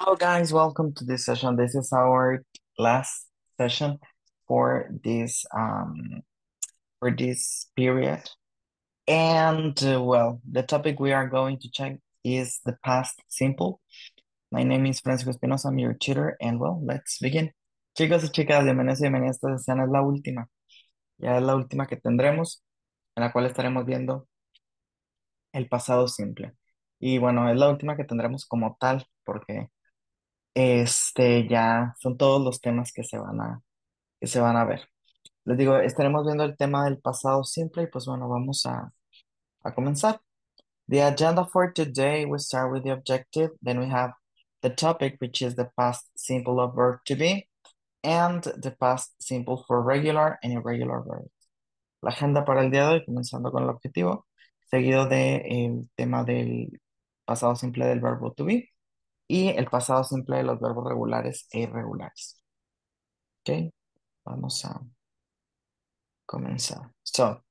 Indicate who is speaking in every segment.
Speaker 1: Hello guys, welcome to this session. This is our last session for this period. And well, the topic we are going to check is the past simple. My name is Francisco Espinosa, I'm your tutor, and well, let's begin. Chicos y chicas, bienvenidos y bienvenidas. Esta sesión es la última. Ya es la última que tendremos, en la cual estaremos viendo el pasado simple. Y bueno, es la última que tendremos como tal, porque ya son todos los temas que se van a ver. Les digo, estaremos viendo el tema del pasado simple y pues bueno, vamos a comenzar. The agenda for today, we start with the objective, then we have the topic, which is the past simple of verb to be, and the past simple for regular and irregular verbs. La agenda para el día de hoy, comenzando con el objetivo, seguido del tema del pasado simple del verbo to be y el pasado simple de los verbos regulares e irregulares. Ok, vamos a comenzar. So,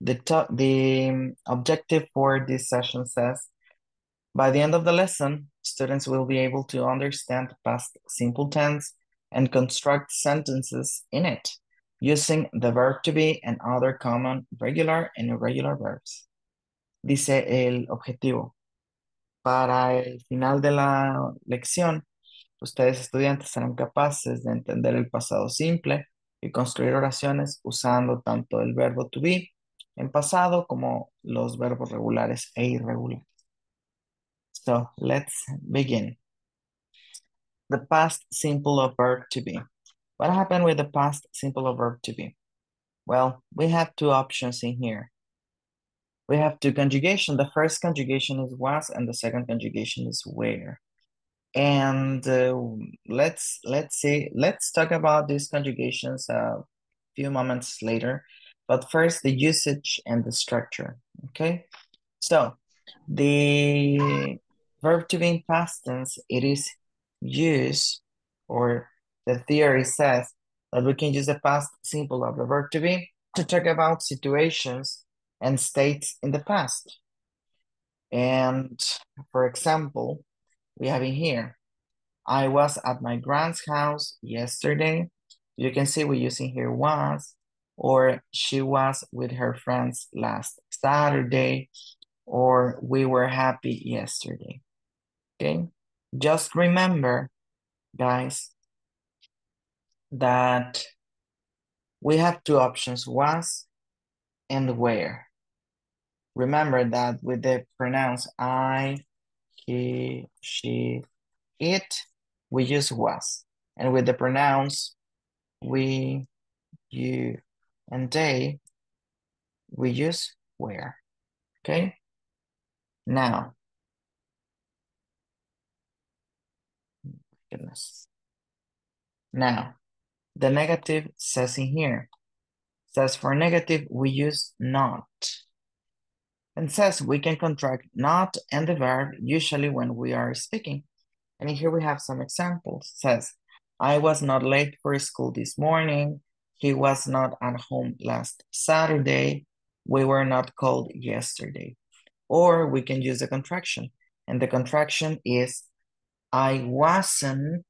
Speaker 1: the objective for this session says, by the end of the lesson, students will be able to understand past simple tense and construct sentences in it using the verb to be and other common regular and irregular verbs. Dice el objetivo. Para el final de la lección, ustedes estudiantes serán capaces de entender el pasado simple y construir oraciones usando tanto el verbo to be en pasado como los verbos regulares e irregulares. So, let's begin. The past simple of verb to be. What happened with the past simple of verb to be? Well, we have two options in here. We have two conjugation. The first conjugation is was and the second conjugation is where. And let's talk about these conjugations a few moments later. But first, the usage and the structure. Okay, so the verb to be in past tense, it is used, or the theory says that we can use the past simple of the verb to be to talk about situations and states in the past. And for example, we have in here, I was at my grand's house yesterday. You can see we're using here was, or she was with her friends last Saturday, or we were happy yesterday. Okay? Just remember, guys, that we have two options, was and where. Remember that with the pronouns I, he, she, it, we use was. And with the pronouns we, you, and they, we use where. Okay? Now, goodness. Now, the negative says in here, says for negative, we use not. And says we can contract not and the verb usually when we are speaking. And here we have some examples. Says, I was not late for school this morning. He was not at home last Saturday. We were not called yesterday. Or we can use a contraction. And the contraction is, I wasn't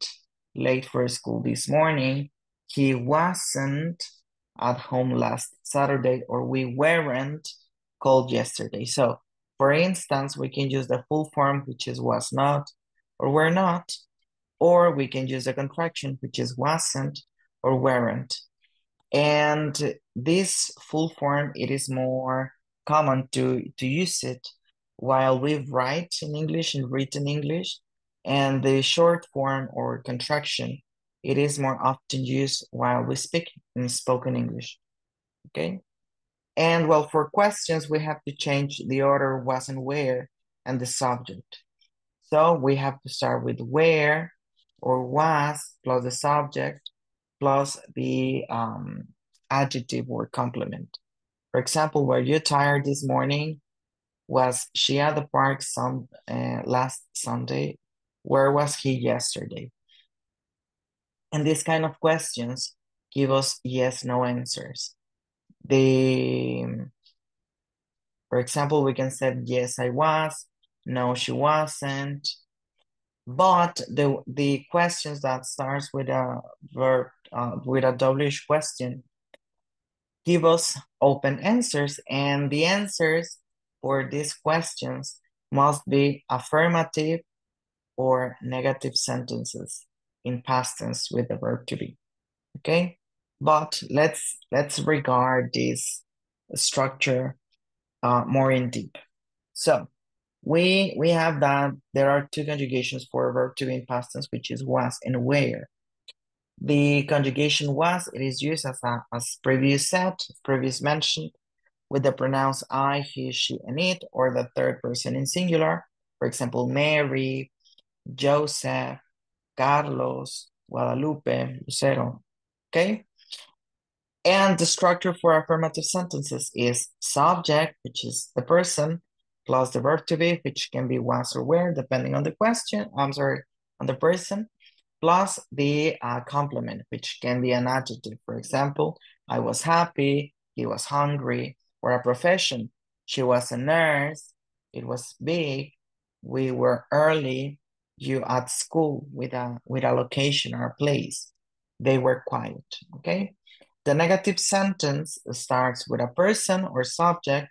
Speaker 1: late for school this morning. He wasn't at home last Saturday, or we weren't called yesterday. So, for instance, we can use the full form, which is was not, or were not, or we can use a contraction, which is wasn't or weren't. And this full form, it is more common to use it while we write in English and read in English. And the short form or contraction, it is more often used while we speak in spoken English. Okay? And well, for questions, we have to change the order was and where and the subject. So we have to start with where or was plus the subject plus the adjective or complement. For example, were you tired this morning? Was she at the park last Sunday? Where was he yesterday? And these kind of questions give us yes, no answers. For example, we can say, yes, I was, no, she wasn't. But the questions that starts with a verb, with a WH question, give us open answers, and the answers for these questions must be affirmative or negative sentences in past tense with the verb to be. Okay, but let's regard this structure more in deep. So we have that there are two conjugations for a verb to be in past tense, which is was and where. The conjugation was, it is used as previous said, previous mentioned, with the pronouns I, he, she, and it, or the third person in singular. For example, Mary, Joseph, Carlos, Guadalupe, Lucero. Okay? And the structure for affirmative sentences is subject, which is the person, plus the verb to be, which can be was or where, depending on the question. I'm sorry, on the person, plus the complement, which can be an adjective. For example, I was happy, he was hungry, or a profession. She was a nurse, it was big, we were early, you at school with a location or a place. They were quiet, okay? The negative sentence starts with a person or subject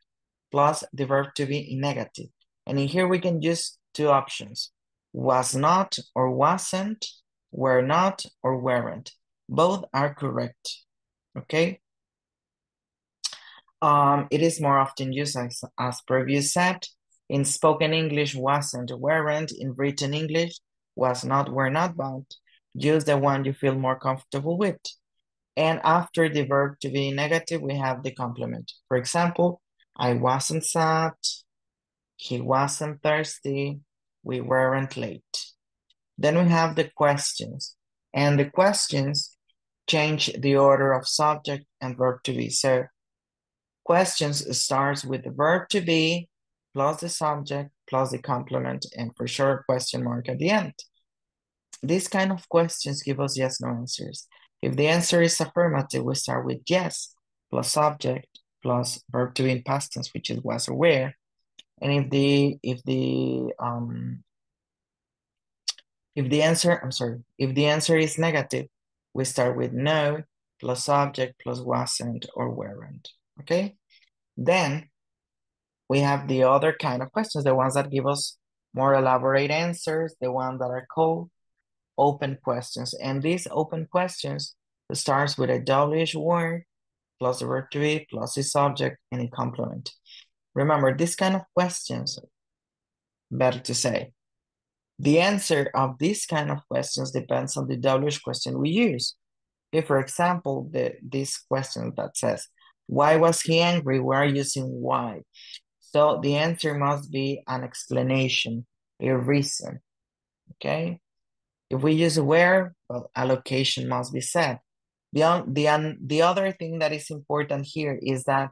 Speaker 1: plus the verb to be in negative. And in here we can use two options. Was not or wasn't, were not or weren't. Both are correct, okay? It is more often used as previous said. In spoken English, wasn't, weren't. In written English, was not, were not, but use the one you feel more comfortable with. And after the verb to be negative, we have the complement. For example, I wasn't sad, he wasn't thirsty, we weren't late. Then we have the questions. And the questions change the order of subject and verb to be. So questions starts with the verb to be plus the subject plus the complement and for sure question mark at the end. These kind of questions give us yes, no answers. If the answer is affirmative, we start with yes, plus subject, plus verb to be in past tense, which is was or were. And if the answer is negative, we start with no, plus subject, plus wasn't or weren't. Okay? Then we have the other kind of questions, the ones that give us more elaborate answers, the ones that are called open questions. And these open questions starts with a WH word plus the verb to be plus the subject and a complement. Remember, this kind of questions, better to say, the answer of this kind of questions depends on the WH question we use. If, for example, this question that says, why was he angry? We are using why. So the answer must be an explanation, a reason, okay? If we use where, well, a location must be said. The other thing that is important here is that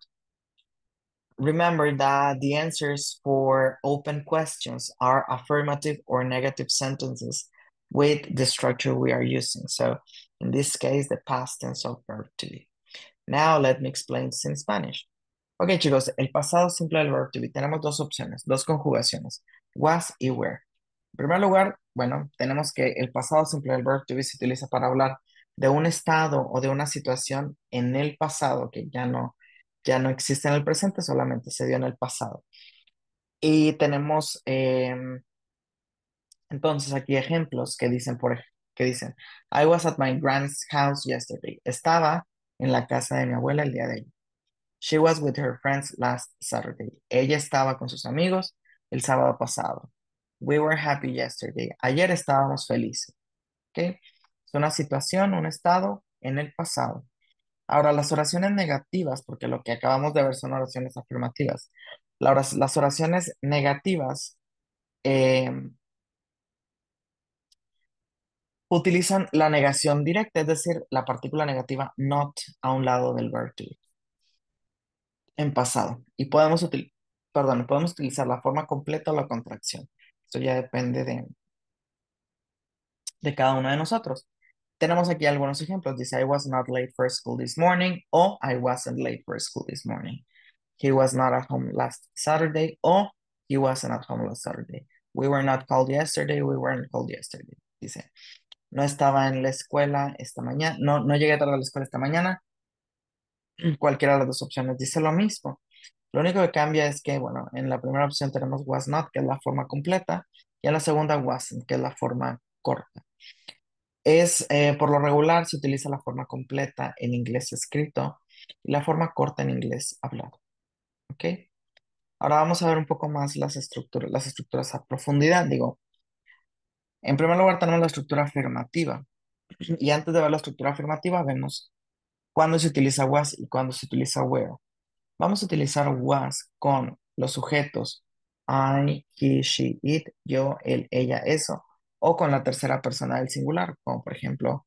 Speaker 1: remember that the answers for open questions are affirmative or negative sentences with the structure we are using. So in this case, the past tense of verb to be. Now let me explain this in Spanish. Ok, chicos, el pasado simple del verb to be. Tenemos dos opciones, dos conjugaciones, was y were. En primer lugar, bueno, tenemos que el pasado simple del verb to be se utiliza para hablar de un estado o de una situación en el pasado que ya no existe en el presente, solamente se dio en el pasado. Y tenemos entonces aquí ejemplos que dicen, que dicen, I was at my grand's house yesterday. Estaba en la casa de mi abuela el día de ayer. She was with her friends last Saturday. Ella estaba con sus amigos el sábado pasado. We were happy yesterday. Ayer estábamos felices. ¿Ok? Es una situación, un estado en el pasado. Ahora, las oraciones negativas, porque lo que acabamos de ver son oraciones afirmativas. Las oraciones negativas eh, utilizan la negación directa, es decir, la partícula negativa not a un lado del verb to be, en pasado. Y podemos utilizar la forma completa o la contracción. Esto ya depende de cada uno de nosotros. Tenemos aquí algunos ejemplos. Dice, I was not late for school this morning, o I wasn't late for school this morning. He was not at home last Saturday, o he wasn't at home last Saturday. We were not called yesterday, we weren't called yesterday. Dice, no estaba en la escuela esta mañana, no llegué tarde a la escuela esta mañana. Cualquiera de las dos opciones dice lo mismo. Lo único que cambia es que, bueno, en la primera opción tenemos was not, que es la forma completa, y en la segunda wasn't, que es la forma corta. Por lo regular, se utiliza la forma completa en inglés escrito y la forma corta en inglés hablado. ¿Ok? Ahora vamos a ver un poco más las estructuras a profundidad. Digo, en primer lugar tenemos la estructura afirmativa. Y antes de ver la estructura afirmativa, vemos cuándo se utiliza was y cuándo se utiliza were. Vamos a utilizar was con los sujetos I, he, she, it, yo, él, ella, eso, o con la tercera persona del singular, como por ejemplo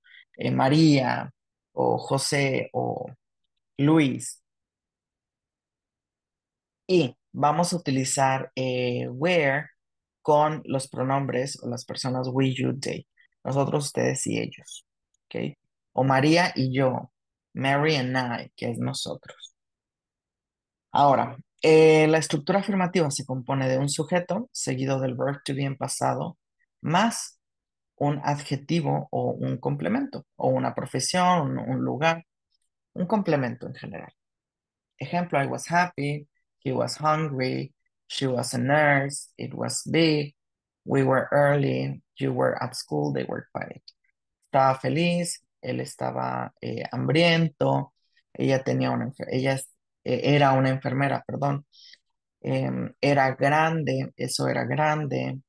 Speaker 1: María o José o Luis. Y vamos a utilizar where con los pronombres o las personas we, you, they. Nosotros, ustedes y ellos. ¿Ok? O María y yo. Mary and I, que es nosotros. Ahora, la estructura afirmativa se compone de un sujeto seguido del verb to be en pasado, más un adjetivo o un complemento, o una profesión, un lugar, un complemento en general. Ejemplo, I was happy, he was hungry, she was a nurse, it was big, we were early, you were at school, they were quiet. Estaba feliz, él estaba hambriento, era una enfermera, perdón. Era grande, eso era grande.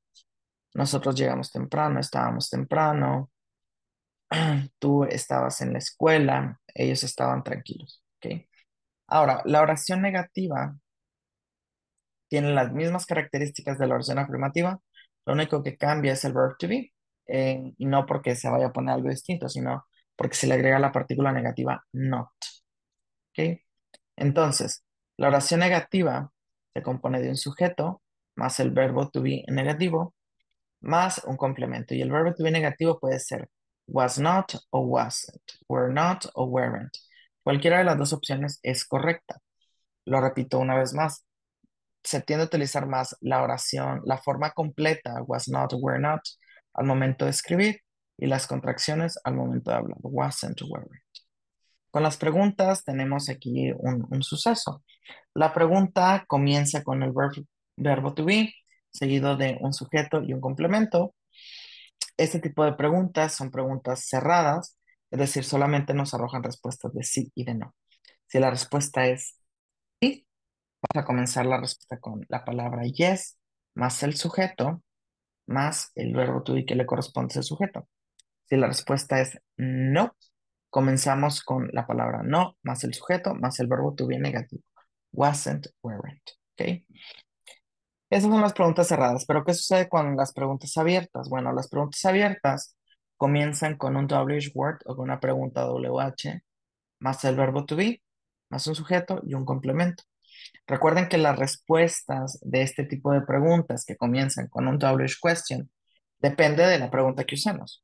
Speaker 1: Nosotros llegamos temprano, estábamos temprano. Tú estabas en la escuela, ellos estaban tranquilos. ¿Ok? Ahora, la oración negativa tiene las mismas características de la oración afirmativa. Lo único que cambia es el verb to be. Y no porque se vaya a poner algo distinto, sino porque se le agrega la partícula negativa not. ¿Ok? Entonces, la oración negativa se compone de un sujeto más el verbo to be negativo más un complemento. Y el verbo to be negativo puede ser was not o wasn't, were not o weren't. Cualquiera de las dos opciones es correcta. Lo repito una vez más. Se tiende a utilizar más la oración, la forma completa, was not, were not, al momento de escribir y las contracciones al momento de hablar, wasn't, weren't. Con las preguntas tenemos aquí un suceso. La pregunta comienza con el verbo to be, seguido de un sujeto y un complemento. Este tipo de preguntas son preguntas cerradas, es decir, solamente nos arrojan respuestas de sí y de no. Si la respuesta es sí, vamos a comenzar la respuesta con la palabra yes, más el sujeto, más el verbo to be que le corresponde a ese sujeto. Si la respuesta es no, comenzamos con la palabra no, más el sujeto, más el verbo to be negativo. Wasn't, weren't. ¿Ok? Esas son las preguntas cerradas, pero ¿qué sucede con las preguntas abiertas? Bueno, las preguntas abiertas comienzan con un WH word o con una pregunta WH, más el verbo to be, más un sujeto y un complemento. Recuerden que las respuestas de este tipo de preguntas que comienzan con un WH question depende de la pregunta que usemos.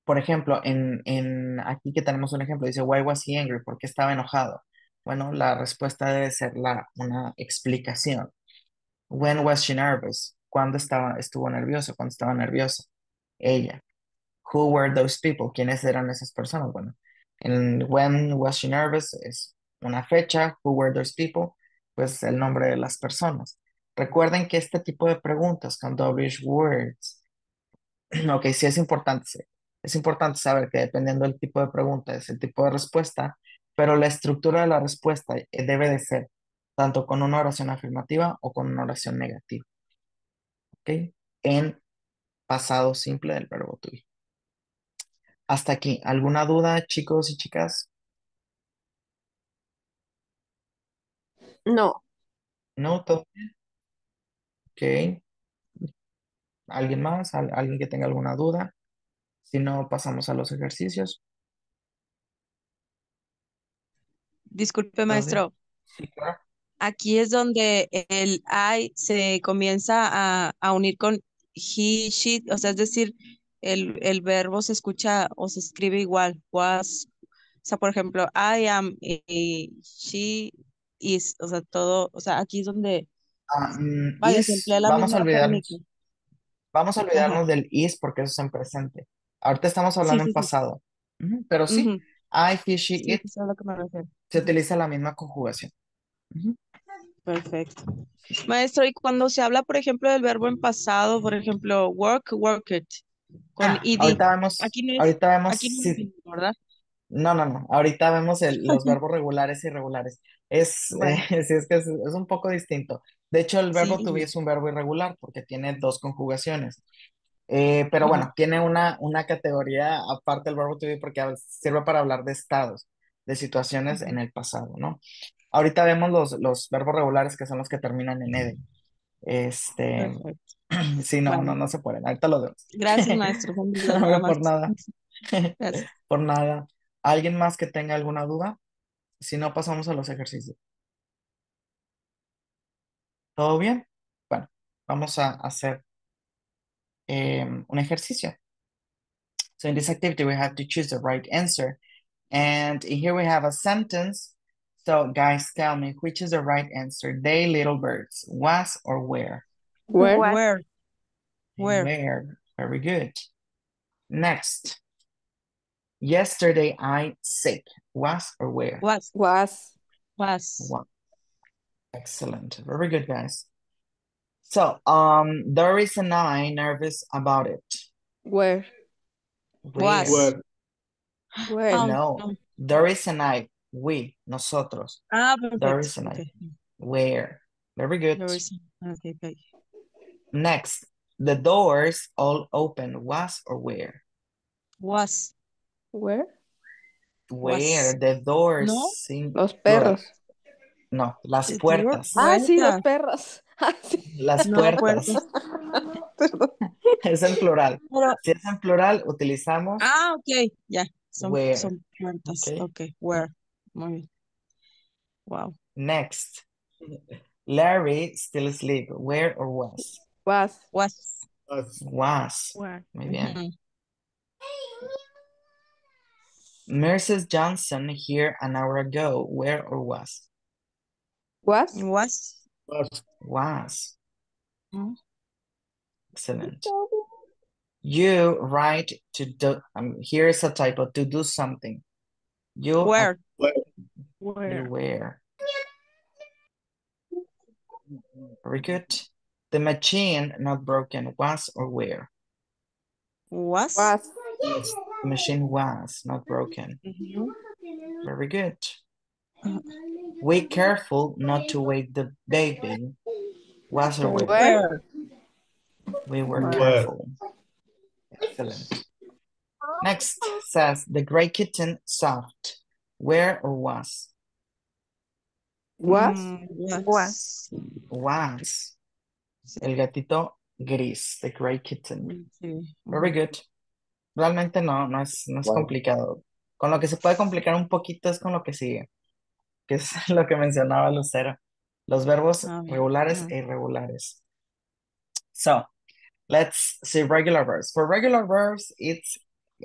Speaker 1: Por ejemplo, aquí que tenemos un ejemplo, dice, why was he angry? ¿Por qué estaba enojado? Bueno, la respuesta debe ser una explicación. When was she nervous? ¿Cuándo estuvo nervioso? ¿Cuándo estaba nerviosa? Ella. Who were those people? ¿Quiénes eran esas personas? Bueno, en when was she nervous es una fecha. Who were those people? Pues el nombre de las personas. Recuerden que este tipo de preguntas con WH words, ok, sí es importante saber que dependiendo del tipo de pregunta es el tipo de respuesta, pero la estructura de la respuesta debe de ser tanto con una oración afirmativa o con una oración negativa. ¿Ok? En pasado simple del verbo to be. Hasta aquí. ¿Alguna duda, chicos y chicas?
Speaker 2: No.
Speaker 1: No, todo. Ok. ¿Alguien más? ¿Alguien que tenga alguna duda? Si no, pasamos a los ejercicios.
Speaker 2: Disculpe,
Speaker 1: Claudia.
Speaker 2: maestro.
Speaker 1: Sí, claro.
Speaker 2: Aquí es donde el I se comienza a unir con he, she, o sea, es decir, el verbo se escucha o se escribe igual. Was, o sea, por ejemplo, I am, she is, o sea, todo, o sea, aquí es donde Vaya, se emplea la
Speaker 1: Vamos a
Speaker 2: misma técnica.
Speaker 1: olvidarnos. Vamos a
Speaker 2: Ajá.
Speaker 1: olvidarnos del is porque eso es en presente. Ahorita estamos
Speaker 2: Sí,
Speaker 1: hablando en
Speaker 2: sí, sí.
Speaker 1: pasado. Ujú, pero sí,
Speaker 2: Ujú.
Speaker 1: I, he, she,
Speaker 2: Sí,
Speaker 1: it,
Speaker 2: eso es a lo que me refiero.
Speaker 1: se utiliza la misma conjugación. Ujú.
Speaker 2: Perfecto. Maestro, y cuando se habla, por ejemplo, del verbo en pasado, por ejemplo, work, work it, con id.
Speaker 1: Ahorita vemos,
Speaker 2: Aquí no es lo
Speaker 1: sí,
Speaker 2: mismo, ¿verdad?
Speaker 1: no, no, no, ahorita vemos los verbos regulares y irregulares.
Speaker 2: Bueno,
Speaker 1: Sí, es que es un poco distinto. De hecho, el
Speaker 2: sí,
Speaker 1: verbo
Speaker 2: sí,
Speaker 1: to be
Speaker 2: sí.
Speaker 1: es un verbo irregular porque tiene dos conjugaciones. Pero
Speaker 2: Ajá,
Speaker 1: bueno, tiene una categoría aparte del verbo to be porque sirve para hablar de estados, de situaciones
Speaker 2: ajá.
Speaker 1: en el pasado, ¿no? Ahorita vemos los verbos regulares que son los que terminan en ed. Este,
Speaker 2: Perfecto.
Speaker 1: sí, no, no,
Speaker 2: Bueno,
Speaker 1: no se pueden. Ahorita lo vemos.
Speaker 2: gracias, maestro. Son dudas nada
Speaker 1: Hombre,
Speaker 2: más.
Speaker 1: por nada.
Speaker 2: Gracias.
Speaker 1: Por nada. ¿Alguien más que tenga alguna duda? Si no, pasamos a los ejercicios. ¿Todo bien? Bueno, vamos a hacer un ejercicio. So in this activity, we have to choose the right answer. And here we have a sentence. So guys, tell me, which is the right answer? They little birds, was or were?
Speaker 3: Where?
Speaker 4: What
Speaker 2: Where,
Speaker 1: They
Speaker 2: where,
Speaker 1: were. Very good. Next. Yesterday I sick. Was or were?
Speaker 2: was,
Speaker 3: Was.
Speaker 2: was,
Speaker 1: Wa- Excellent. Very good, guys. So, there is an I nervous about it.
Speaker 3: Where?
Speaker 1: Where?
Speaker 2: was.
Speaker 4: Where?
Speaker 3: Where?
Speaker 2: Oh,
Speaker 1: No,
Speaker 2: no.
Speaker 1: there is an I. We, nosotros.
Speaker 2: Ah,
Speaker 1: There
Speaker 2: perfecto.
Speaker 1: is an I.
Speaker 2: Okay.
Speaker 1: Where? Very good.
Speaker 2: There is, okay, okay.
Speaker 1: Next, the doors all open. Was or where?
Speaker 2: Was,
Speaker 3: Where?
Speaker 1: Where?
Speaker 2: was.
Speaker 1: The doors
Speaker 2: No,
Speaker 1: in
Speaker 3: Los
Speaker 1: plural.
Speaker 3: perros.
Speaker 1: No, las
Speaker 2: the door,
Speaker 1: puertas.
Speaker 3: Ah, sí, los
Speaker 2: puerta,
Speaker 3: perros. Ah, sí.
Speaker 1: Las
Speaker 2: no
Speaker 1: puertas.
Speaker 2: puertas.
Speaker 3: Perdón.
Speaker 1: Es en plural.
Speaker 2: Pero,
Speaker 1: Si es en plural, utilizamos
Speaker 2: ok, ya,
Speaker 1: where.
Speaker 2: son puertas.
Speaker 1: Okay.
Speaker 2: Ok, where. Muy bien. Wow.
Speaker 1: Next. Larry still asleep. Where or was?
Speaker 3: Was.
Speaker 2: Was.
Speaker 4: Us.
Speaker 1: Was.
Speaker 3: Was.
Speaker 1: Muy bien.
Speaker 2: Ujú.
Speaker 1: Mrs. Johnson here an hour ago. Where or was?
Speaker 3: Was.
Speaker 2: Was.
Speaker 4: Us.
Speaker 1: Was.
Speaker 2: Mm.
Speaker 1: Excellent. You write to do, here is a typo, to do something.
Speaker 2: Where.
Speaker 4: Where?
Speaker 1: You
Speaker 3: Where?
Speaker 1: were. Very good. The machine not broken. Was or were?
Speaker 2: Was.
Speaker 3: Was.
Speaker 4: Us.
Speaker 1: The machine was not broken.
Speaker 2: Ujú.
Speaker 1: Very good.
Speaker 2: Ajá.
Speaker 1: We careful not to wake the baby. Was or were?
Speaker 3: Where?
Speaker 2: Where.
Speaker 1: We were
Speaker 3: Where?
Speaker 4: Where?
Speaker 1: careful. Excellent. Next says the gray kitten soft. Where or was?
Speaker 3: Was.
Speaker 4: Was.
Speaker 2: Was.
Speaker 1: Was.
Speaker 2: Sí.
Speaker 1: El gatito gris, the gray kitten.
Speaker 2: Sí.
Speaker 1: Very
Speaker 2: Ujú.
Speaker 1: good. Realmente no es
Speaker 4: Wow.
Speaker 1: complicado. Con lo que se puede complicar un poquito es con lo que sigue, que es lo que mencionaba Lucero. Los verbos
Speaker 2: Ah, bien.
Speaker 1: regulares
Speaker 2: Ujú.
Speaker 1: e irregulares. So, let's see regular verbs. For regular verbs, it's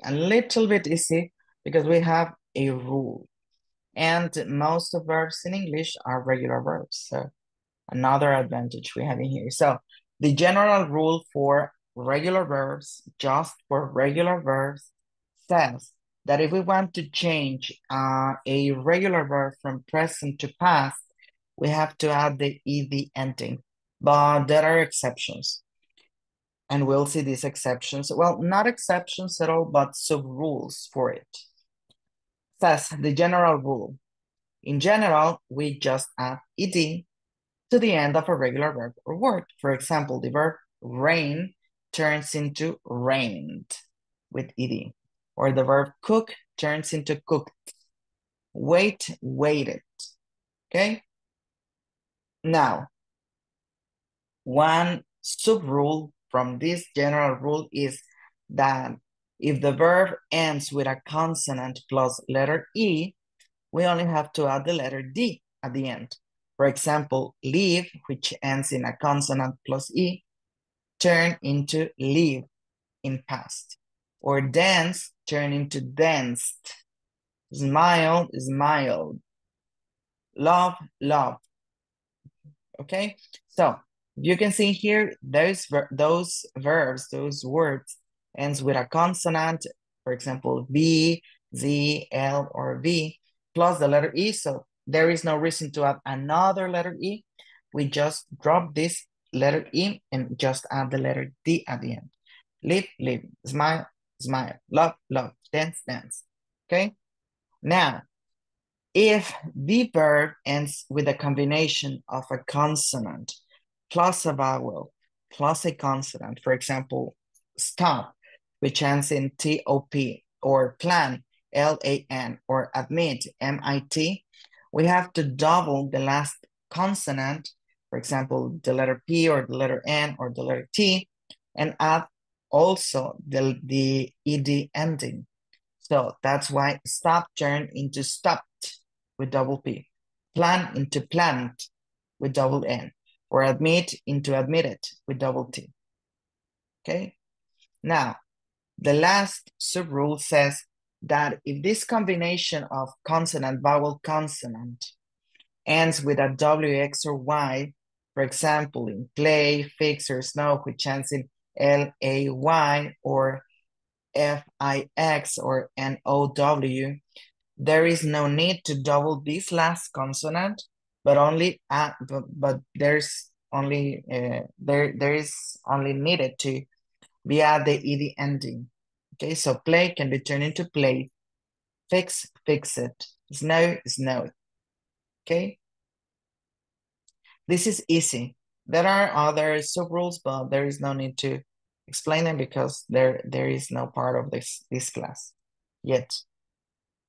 Speaker 1: a little bit easy because we have a rule. And most of verbs in English are regular verbs. So another advantage we have in here. So the general rule for regular verbs, just for regular verbs, says that if we want to change a regular verb from present to past, we have to add the ed ending. But there are exceptions. And we'll see these exceptions. Well, not exceptions at all, but sub rules for it. Says the general rule. In general, we just add ed to the end of a regular verb or word. For example, the verb rain turns into rained with ed, or the verb cook turns into cooked. Wait, waited. Okay? Now, one sub rule from this general rule is that if the verb ends with a consonant plus letter E, we only have to add the letter D at the end. For example, leave, which ends in a consonant plus E, turn into live in past. Or dance, turn into danced. Smile, smiled. Love, loved. Okay, so you can see here those verbs, those words ends with a consonant, for example, V, Z, L, or V, plus the letter E. So there is no reason to add another letter E. We just drop this letter E and just add the letter D at the end. Live, live, smile, smile, love, love, dance, dance. Okay, now if the verb ends with a combination of a consonant plus a vowel plus a consonant, for example, stop, which ends in T-O-P, or plan, L-A-N, or admit, M-I-T, we have to double the last consonant, for example, the letter P or the letter N or the letter T, and add also the ed ending. So that's why stop turned into stopped with double P, plan into plant with double N, or admit into admitted with double T. Okay? Now, the last sub-rule says that if this combination of consonant, vowel, consonant ends with a W, X, or Y, for example, in play, fix, or snow, which ends in L-A-Y, or F-I-X, or N-O-W, there is no need to double this last consonant, but only but there's only there is only needed to be at the ed ending. Okay, so play can be turned into play, fix, fix it, snow, snow. Okay, this is easy. There are other sub rules, but there is no need to explain them because there is no part of this class yet.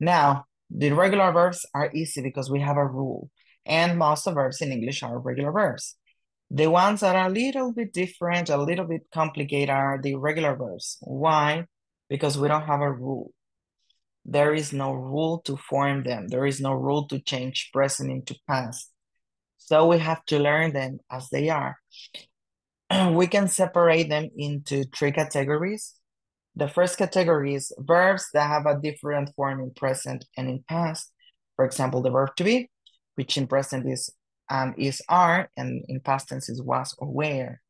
Speaker 1: Now, the regular verbs are easy because we have a rule, and most of verbs in English are regular verbs. The ones that are a little bit different, a little bit complicated are the irregular verbs. Why? Because we don't have a rule. There is no rule to form them. There is no rule to change present into past. So we have to learn them as they are. We can separate them into three categories. The first category is verbs that have a different form in present and in past. For example, the verb to be, which in present is are, and in past tense is was or were.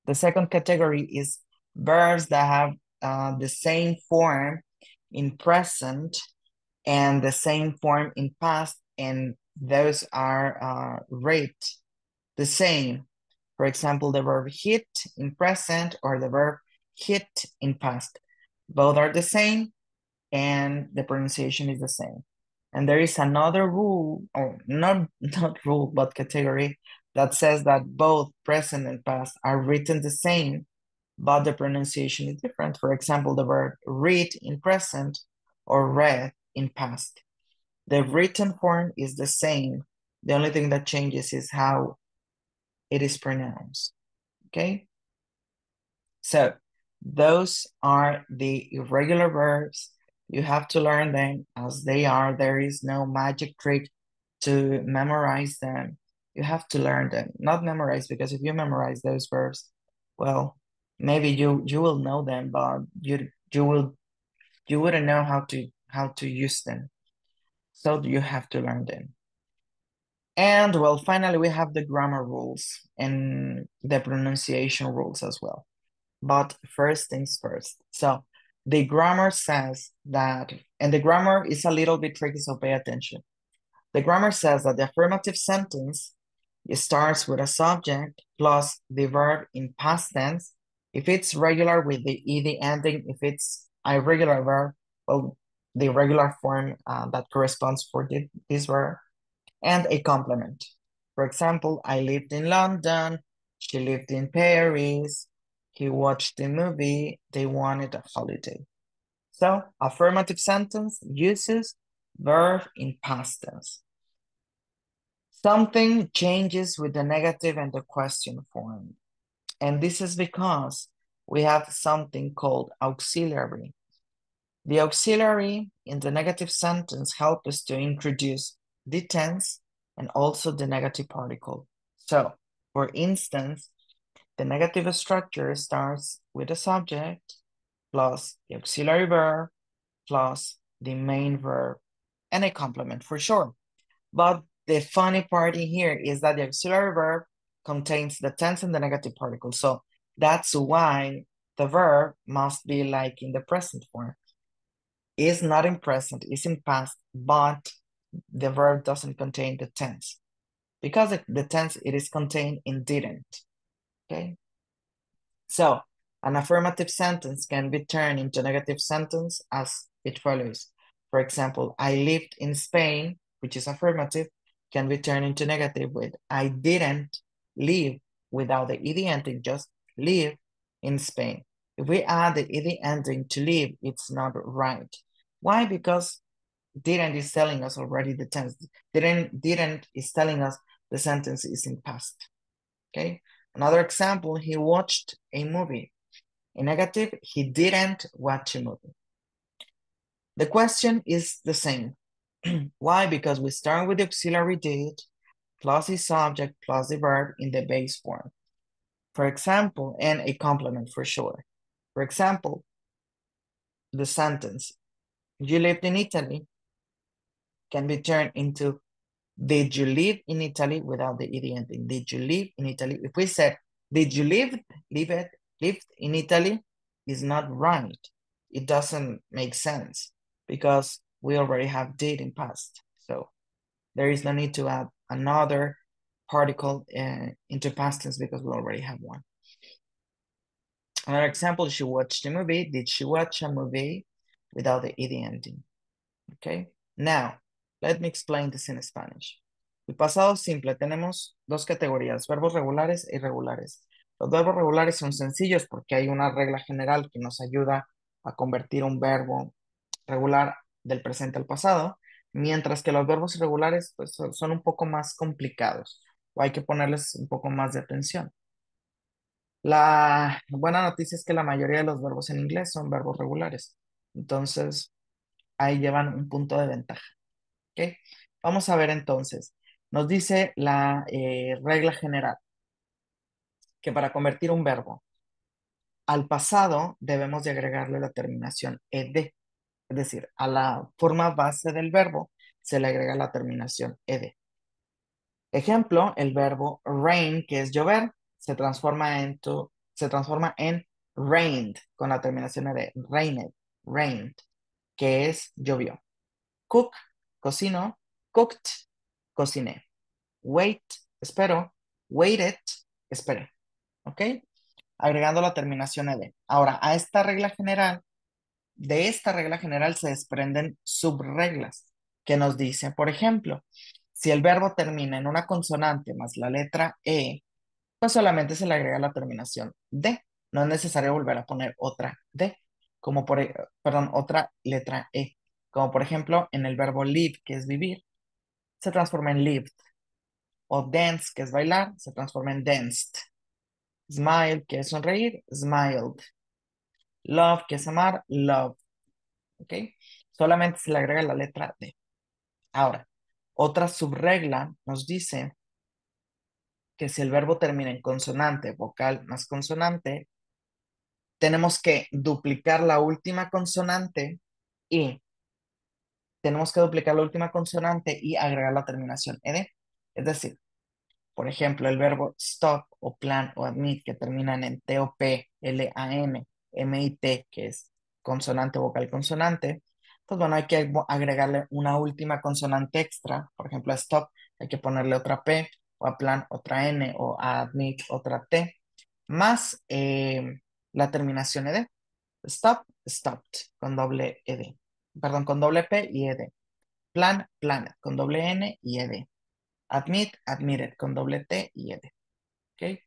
Speaker 1: The second category is verbs that have the same form in present and the same form in past, and those are rate the same. For example, the verb hit in present or the verb hit in past. Both are the same and the pronunciation is the same. And there is another rule, or not rule, but category that says that both present and past are written the same, but the pronunciation is different. For example, the verb read in present or read in past. The written form is the same. The only thing that changes is how it is pronounced. Okay? So those are the irregular verbs. You have to learn them as they are. There is no magic trick to memorize them. You have to learn them, not memorize, because if you memorize those verbs, well, maybe you will know them, but you wouldn't know how to use them. So you have to learn them. And well, finally, we have the grammar rules and the pronunciation rules as well. But first things first. So the grammar says that, and the grammar is a little bit tricky, so pay attention. The grammar says that the affirmative sentence starts with a subject plus the verb in past tense. If it's regular with the ed ending, if it's a irregular verb, well, the regular form that corresponds for this verb, and a complement. For example, I lived in London, she lived in Paris, he watched the movie, they wanted a holiday. So, affirmative sentence uses verb in past tense. Something changes with the negative and the question form. And this is because we have something called auxiliary. The auxiliary in the negative sentence help us to introduce the tense and also the negative particle. So, for instance, the negative structure starts with the subject plus the auxiliary verb plus the main verb and a complement for sure. But the funny part in here is that the auxiliary verb contains the tense and the negative particle. So that's why the verb must be like in the present form. Is not in present, is in past, but the verb doesn't contain the tense. Because the tense, it is contained in didn't, okay? So an affirmative sentence can be turned into a negative sentence as it follows. For example, I lived in Spain, which is affirmative, can be turned into negative with I didn't live without the ed ending, just live in Spain. If we add the ed ending to live, it's not right. Why? Because didn't is telling us already the tense. Didn't is telling us the sentence is in past. Okay. Another example, he watched a movie. In negative, he didn't watch a movie. The question is the same. Why? Because we start with the auxiliary did plus the subject plus the verb in the base form. For example, and a complement for sure. For example, the sentence, you lived in Italy, can be turned into, did you live in Italy without the ed ending? Did you live in Italy? If we said, did you lived in Italy, is not right. It doesn't make sense because we already have did in past. So there is no need to add another particle into past tense because we already have one. Another example, she watched a movie. Did she watch a movie without the ed ending? Okay. Now, let me explain this in Spanish. El pasado simple tenemos dos categorías, verbos regulares e irregulares. Los verbos regulares son sencillos porque hay una regla general que nos ayuda a convertir un verbo regular del presente al pasado, mientras que los verbos irregulares pues, son un poco más complicados o hay que ponerles un poco más de atención. La buena noticia es que la mayoría de los verbos en inglés son verbos regulares. Entonces, ahí llevan un punto de ventaja. ¿Ok? Vamos a ver entonces. Nos dice la regla general que para convertir un verbo al pasado debemos de agregarle la terminación ed. Es decir, a la forma base del verbo se le agrega la terminación ed. Ejemplo, el verbo rain, que es llover, se transforma en rained con la terminación ed. Rained, rained, que es llovió. Cook, cocino. Cooked, cociné. Wait, espero. Waited, esperé. ¿Ok? Agregando la terminación ed. Ahora, a esta regla general, de esta regla general se desprenden subreglas que nos dicen, por ejemplo, si el verbo termina en una consonante más la letra e, pues solamente se le agrega la terminación de. No es necesario volver a poner otra de, como perdón, otra letra e. Como por ejemplo, en el verbo live, que es vivir, se transforma en lived. O dance, que es bailar, se transforma en danced. Smile, que es sonreír, smiled. Love, que es amar, loved. ¿Ok? Solamente se le agrega la letra D. Ahora, otra subregla nos dice que si el verbo termina en consonante, vocal más consonante, tenemos que duplicar la última consonante y agregar la terminación ed. Es decir, por ejemplo, el verbo stop o plan o admit que terminan en T-O-P, L-A-N, M-I-T, que es consonante, vocal, consonante. Pues bueno, hay que agregarle una última consonante extra. Por ejemplo, a stop hay que ponerle otra P, o a plan otra N, o a admit otra T, más la terminación ed. Stop, stopped, con doble ed. Perdón, con doble P y ed. Plan, planet, con doble N y ed. Admit, admitted, con doble T y ed. ¿Ok?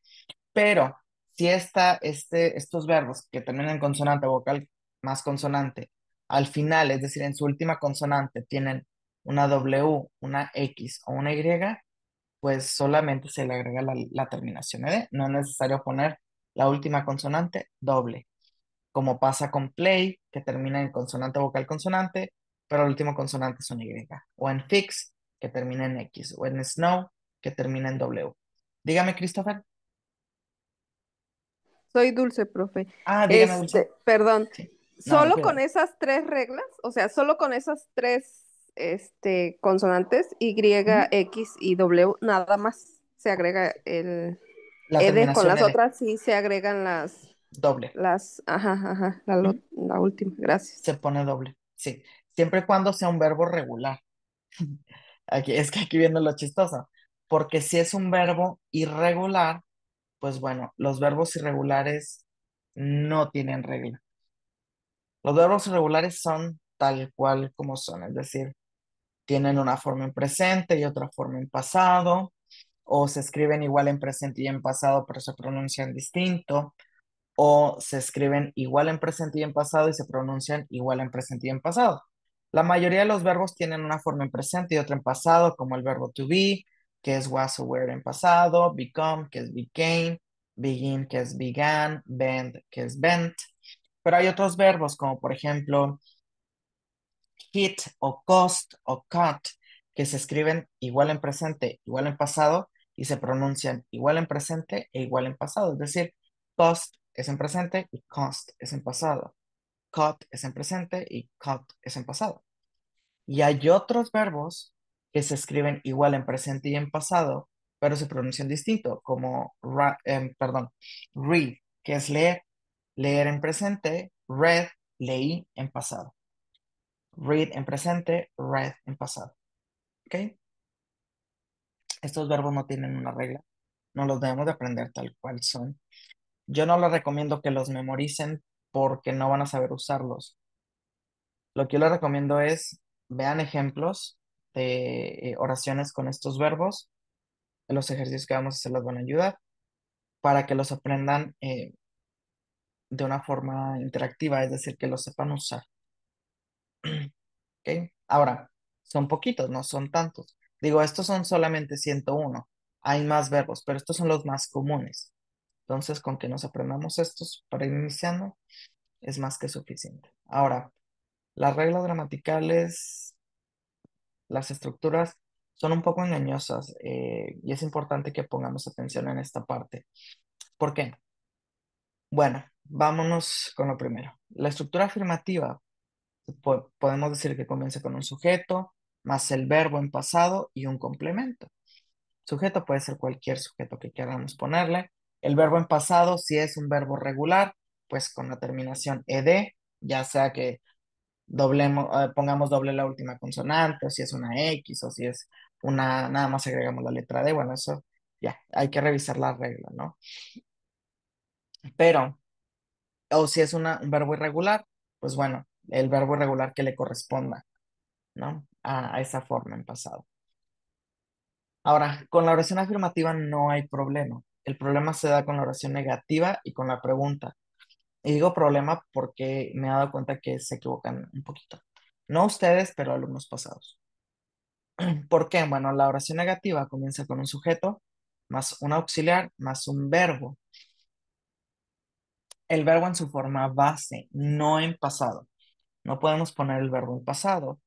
Speaker 1: Pero si estos verbos que terminan en consonante vocal más consonante, al final, es decir, en su última consonante, tienen una W, una X o una Y, pues solamente se le agrega la terminación ed. No es necesario poner la última consonante doble, como pasa con play, que termina en consonante vocal consonante, pero el último consonante es una Y. O en fix, que termina en X. O en snow, que termina en W. Dígame, Christopher.
Speaker 3: Soy Dulce, profe.
Speaker 1: Dígame, Dulce.
Speaker 3: Perdón,
Speaker 1: Sí. No,
Speaker 3: solo con
Speaker 1: cuidado.
Speaker 3: esas tres reglas, o sea, solo con esas tres consonantes Y,
Speaker 1: Ujú.
Speaker 3: X y W, nada más se agrega el
Speaker 1: La
Speaker 3: ED. Con
Speaker 1: terminación
Speaker 3: las
Speaker 1: ed,
Speaker 3: otras sí se agregan
Speaker 1: doble.
Speaker 3: ajá, ajá,
Speaker 1: Ujú.
Speaker 3: la última, gracias.
Speaker 1: Se pone doble. Sí. Siempre y cuando sea un verbo regular. Aquí, es que aquí viene lo chistoso. Porque si es un verbo irregular, pues bueno, los verbos irregulares no tienen regla. Los verbos irregulares son tal cual como son, es decir, tienen una forma en presente y otra forma en pasado, o se escriben igual en presente y en pasado, pero se pronuncian distinto, o se escriben igual en presente y en pasado y se pronuncian igual en presente y en pasado. La mayoría de los verbos tienen una forma en presente y otra en pasado, como el verbo to be, que es was o were en pasado, become, que es became, begin, que es began, bend, que es bent. Pero hay otros verbos, como por ejemplo hit o cost o cut, que se escriben igual en presente, igual en pasado y se pronuncian igual en presente e igual en pasado. Es decir, cost es en presente y cost es en pasado. Cut es en presente y cut es en pasado. Y hay otros verbos que se escriben igual en presente y en pasado, pero se pronuncian distinto, como, read, que es leer, leer en presente, read, leí en pasado. Read en presente, read en pasado. ¿Ok? Estos verbos no tienen una regla, no los debemos de aprender tal cual son. Yo no les recomiendo que los memoricen porque no van a saber usarlos. Lo que yo les recomiendo es vean ejemplos de oraciones con estos verbos. Los ejercicios que vamos a hacer les van a ayudar para que los aprendan de una forma interactiva, es decir, que los sepan usar. ¿Ok? Ahora, son poquitos, no son tantos. Digo, estos son solamente 101. Hay más verbos, pero estos son los más comunes. Entonces, con que nos aprendamos estos para ir iniciando, es más que suficiente. Ahora, las reglas gramaticales, las estructuras son un poco engañosas y es importante que pongamos atención en esta parte. ¿Por qué? Bueno, vámonos con lo primero. La estructura afirmativa, podemos decir que comienza con un sujeto, más el verbo en pasado y un complemento. Sujeto puede ser cualquier sujeto que queramos ponerle. El verbo en pasado, si es un verbo regular, pues con la terminación ed, ya sea que pongamos doble la última consonante, o si es una X, o si es nada más agregamos la letra D, bueno, eso ya, hay que revisar la regla, ¿no? Pero, o si es un verbo irregular, pues bueno, el verbo irregular que le corresponda, ¿no? A esa forma en pasado. Ahora, con la oración afirmativa no hay problema. El problema se da con la oración negativa y con la pregunta. Y digo problema porque me he dado cuenta que se equivocan un poquito. No ustedes, pero alumnos pasados. ¿Por qué? Bueno, la oración negativa comienza con un sujeto, más un auxiliar, más un verbo. El verbo en su forma base, no en pasado. No podemos poner el verbo en pasado.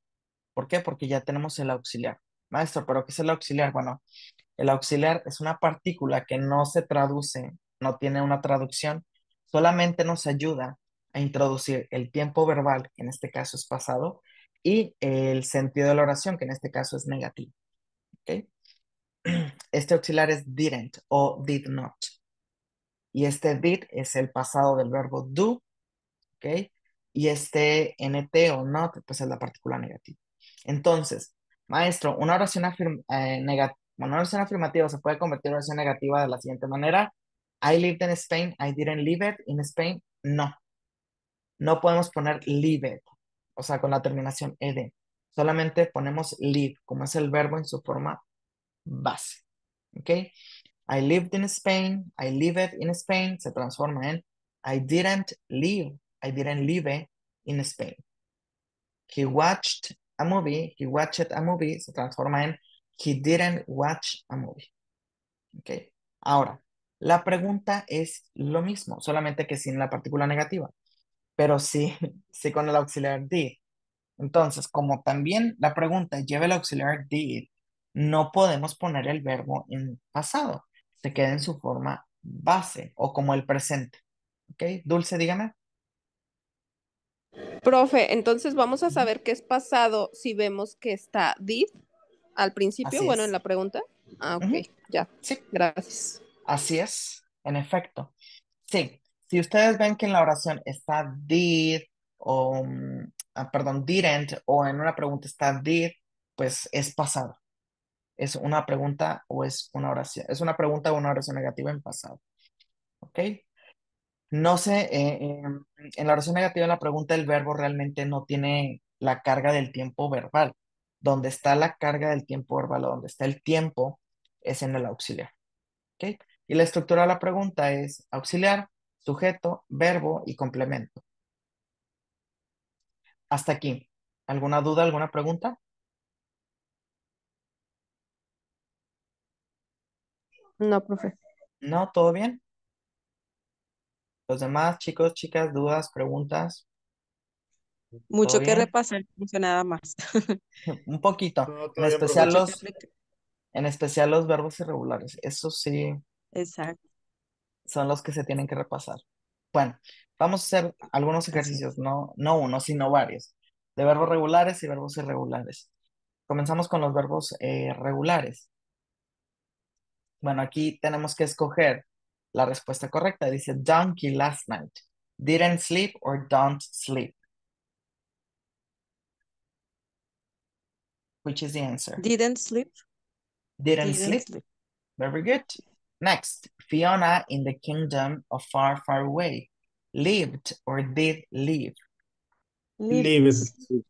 Speaker 1: ¿Por qué? Porque ya tenemos el auxiliar. Maestro, ¿pero qué es el auxiliar? Bueno, el auxiliar es una partícula que no se traduce, no tiene una traducción, solamente nos ayuda a introducir el tiempo verbal, que en este caso es pasado, y el sentido de la oración, que en este caso es negativo. ¿Ok? Este auxiliar es didn't o did not. Y este did es el pasado del verbo do, ¿ok? Y este nt o not, pues es la partícula negativa. Entonces, maestro, una oración afirmativa se puede convertir en oración negativa de la siguiente manera. I lived in Spain, I didn't live it in Spain. No, no podemos poner live it, o sea, con la terminación ed. Solamente ponemos live, como es el verbo en su forma base. ¿Ok? I lived in Spain, I lived in Spain, se transforma en I didn't live in Spain. He watched a movie, se transforma en he didn't watch a movie. ¿Ok? Ahora, la pregunta es lo mismo, solamente que sin la partícula negativa, pero sí, sí con el auxiliar did. Entonces, como también la pregunta lleva el auxiliar did, no podemos poner el verbo en pasado. Se queda en su forma base o como el presente. ¿Ok? Dulce, dígame.
Speaker 3: Profe, entonces vamos a saber qué es pasado si vemos que está did al principio,
Speaker 1: Así
Speaker 3: bueno, en
Speaker 1: es.
Speaker 3: la pregunta. Ah, ok,
Speaker 1: Ujú.
Speaker 3: ya.
Speaker 1: Sí,
Speaker 3: Gracias.
Speaker 1: así es, en efecto. Sí, si ustedes ven que en la oración está did o, perdón, didn't, o en una pregunta está did, pues es pasado. Es una pregunta o es una oración. Es una pregunta o una oración negativa en pasado. ¿Ok? No sé, en la oración negativa, en la pregunta, el verbo realmente no tiene la carga del tiempo verbal. Donde está la carga del tiempo verbal o donde está el tiempo es en el auxiliar. ¿Ok? Y la estructura de la pregunta es auxiliar, sujeto, verbo y complemento. Hasta aquí. ¿Alguna duda, alguna pregunta?
Speaker 3: No, profe.
Speaker 1: ¿No? ¿Todo bien? Los demás, chicos, chicas, dudas, preguntas, ¿todo
Speaker 2: Mucho que
Speaker 1: bien?
Speaker 2: repasar, no nada más.
Speaker 1: Un poquito.
Speaker 4: No,
Speaker 1: En
Speaker 4: todo bien,
Speaker 1: especial
Speaker 4: profe.
Speaker 2: Mucho que
Speaker 1: los,
Speaker 2: aplicar.
Speaker 1: en especial los verbos irregulares. Eso sí,
Speaker 2: Exacto,
Speaker 1: son los que se tienen que repasar. Bueno, vamos a hacer algunos
Speaker 2: así
Speaker 1: ejercicios,
Speaker 2: es.
Speaker 1: no uno, sino varios, de verbos regulares y verbos irregulares. Comenzamos con los verbos regulares. Bueno, aquí tenemos que escoger la respuesta correcta. Dice, donkey last night. Didn't sleep or don't sleep. Which is the answer?
Speaker 2: Didn't sleep,
Speaker 1: Didn't
Speaker 2: didn't
Speaker 1: sleep.
Speaker 2: sleep.
Speaker 1: Very good. Next, Fiona in the kingdom of far, far away. Lived or did live?
Speaker 4: Leave.
Speaker 2: Lived, lived.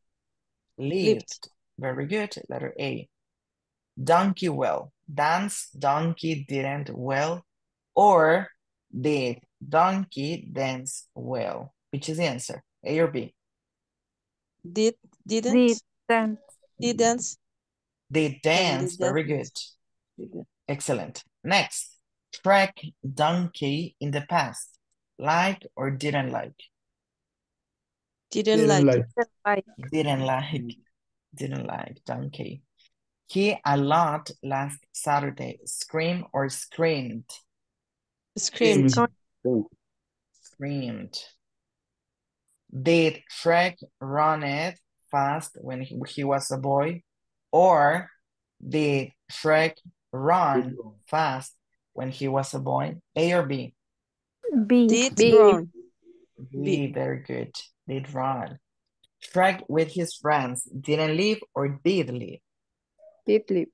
Speaker 1: Lived. Very good. Letter A. Donkey well. Dance, donkey didn't well. Or did donkey dance well? Which is the answer? A or B?
Speaker 2: Did,
Speaker 5: Did
Speaker 2: didn't,
Speaker 5: dance.
Speaker 2: didn't,
Speaker 1: They
Speaker 2: and
Speaker 1: dance.
Speaker 2: did
Speaker 1: Very good.
Speaker 2: dance. Didn't,
Speaker 1: Excellent. Next, track donkey in the past. Like or didn't like?
Speaker 2: didn't
Speaker 4: Didn't
Speaker 2: like it.
Speaker 4: like.
Speaker 5: Like
Speaker 1: Didn't like. Didn't like donkey. He a lot last Saturday. Scream or screamed?
Speaker 2: Screamed.
Speaker 4: Scream.
Speaker 1: Screamed. Did Shrek run it fast when he was a boy? Or did Shrek run fast when he was a boy? A or B?
Speaker 5: B.
Speaker 2: Did
Speaker 3: B.
Speaker 2: run. B.
Speaker 1: B, very good. Did run. Shrek with his friends didn't leave or did leave?
Speaker 3: Did live.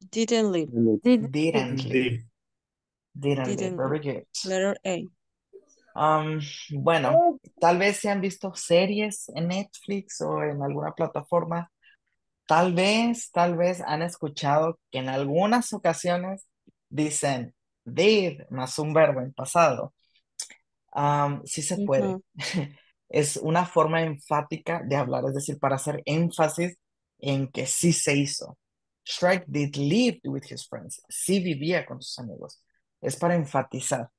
Speaker 2: Didn't leave.
Speaker 5: Did
Speaker 1: Didn't leave.
Speaker 4: Did.
Speaker 1: Didn't leave.
Speaker 2: Didn't leave.
Speaker 1: Very good.
Speaker 2: Letter A.
Speaker 1: Bueno, tal vez se han visto series en Netflix o en alguna plataforma. Tal vez han escuchado que en algunas ocasiones dicen did más un verbo en pasado. Sí se puede.
Speaker 2: Ujú.
Speaker 1: Es una forma enfática de hablar, es decir, para hacer énfasis en que sí se hizo. Shrek did live with his friends. Sí vivía con sus amigos. Es para enfatizar.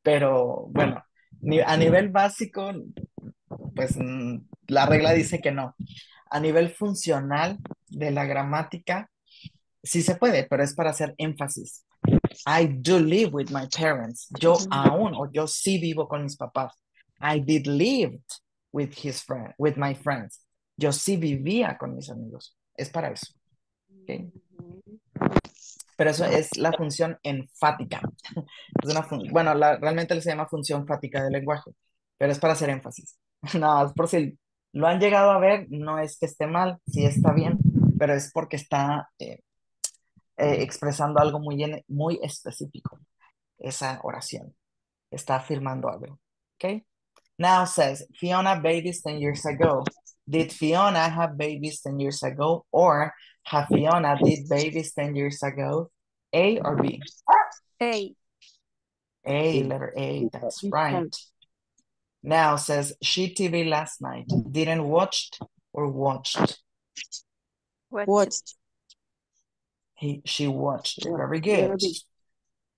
Speaker 1: Pero bueno, a nivel básico, pues la regla dice que no. A nivel funcional de la gramática, sí se puede, pero es para hacer énfasis. I do live with my parents. Yo aún, o yo sí vivo con mis papás. I did live with my friends. Yo sí vivía con mis amigos. Es para eso. ¿Ok? Pero eso es la función enfática. Es bueno, realmente se llama función enfática del lenguaje, pero es para hacer énfasis. No, es por si lo han llegado a ver, no es que esté mal, sí está bien, pero es porque está expresando algo muy específico, esa oración. Está afirmando algo. ¿Ok? Now says, Fiona babies 10 years ago. Did Fiona have babies 10 years ago? Or have Fiona did babies 10 years ago? A or B?
Speaker 5: A.
Speaker 1: A, letter A, that's right.
Speaker 2: Okay.
Speaker 1: Now says, she TV last night. Didn't watched or watched?
Speaker 5: Watch it.
Speaker 2: Watched.
Speaker 1: She watched.
Speaker 2: Yeah.
Speaker 1: Very
Speaker 2: Letter
Speaker 1: good.
Speaker 2: B.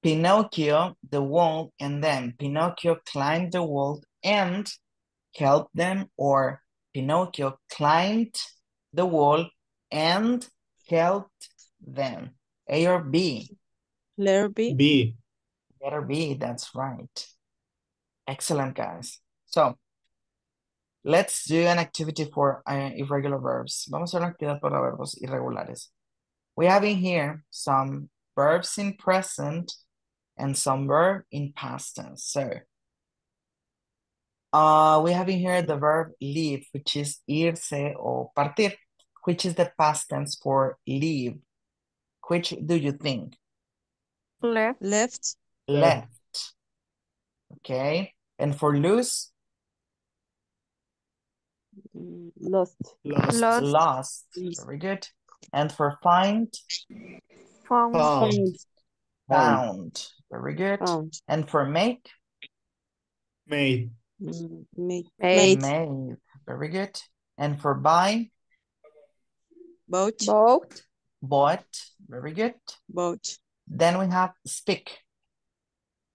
Speaker 1: Pinocchio, the wall, and then Pinocchio climbed the wall and helped them, or Pinocchio climbed the wall and helped them. A or B?
Speaker 2: Letter B.
Speaker 4: B.
Speaker 1: Letter B, that's right. Excellent, guys. So, Let's do an activity for irregular verbs. Vamos a hacer una actividad para verbos irregulares. We have in here some verbs in present and some verb in past tense. So, we have in here the verb leave, which is irse o partir, which is the past tense for leave. Which do you think?
Speaker 5: Left.
Speaker 2: Left.
Speaker 1: Left. Okay. And for lose?
Speaker 2: Lost.
Speaker 5: Lost.
Speaker 1: Lost.
Speaker 2: Yes.
Speaker 1: Very good. And for find?
Speaker 5: Found.
Speaker 4: Found.
Speaker 1: Found. Very good.
Speaker 2: Found.
Speaker 1: And for make?
Speaker 4: Made.
Speaker 2: Made.
Speaker 1: Made. Very good. And for buy?
Speaker 2: Bought.
Speaker 3: Boat.
Speaker 1: Bought. Very good.
Speaker 2: Bought.
Speaker 1: Then we have speak.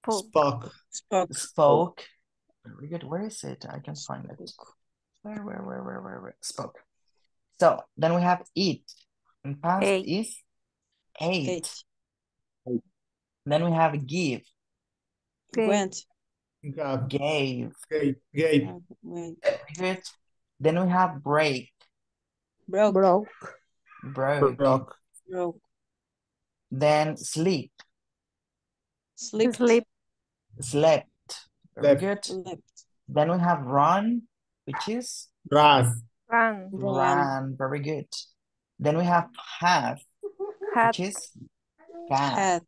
Speaker 5: Spoke.
Speaker 2: Spoke.
Speaker 1: Spoke. Very good. Where is it? I can find it. Where? Spoke. So then we have eat. In past
Speaker 5: Ate.
Speaker 1: is ate.
Speaker 2: Ate.
Speaker 1: Then we have give.
Speaker 2: Went.
Speaker 4: Got.
Speaker 1: Gave.
Speaker 4: Gave.
Speaker 2: Went.
Speaker 1: Very good. Then we have break.
Speaker 2: Broke.
Speaker 3: Broke.
Speaker 1: Broke.
Speaker 4: Broke.
Speaker 2: Broke.
Speaker 1: Then sleep.
Speaker 2: Slept.
Speaker 5: Sleep.
Speaker 1: Slept. Very
Speaker 4: Left.
Speaker 1: good.
Speaker 2: Slept.
Speaker 1: Then we have run, which is
Speaker 4: Ran.
Speaker 5: Ran.
Speaker 1: ran. Very good. Then we have have,
Speaker 5: Had.
Speaker 1: which is had.
Speaker 2: Had.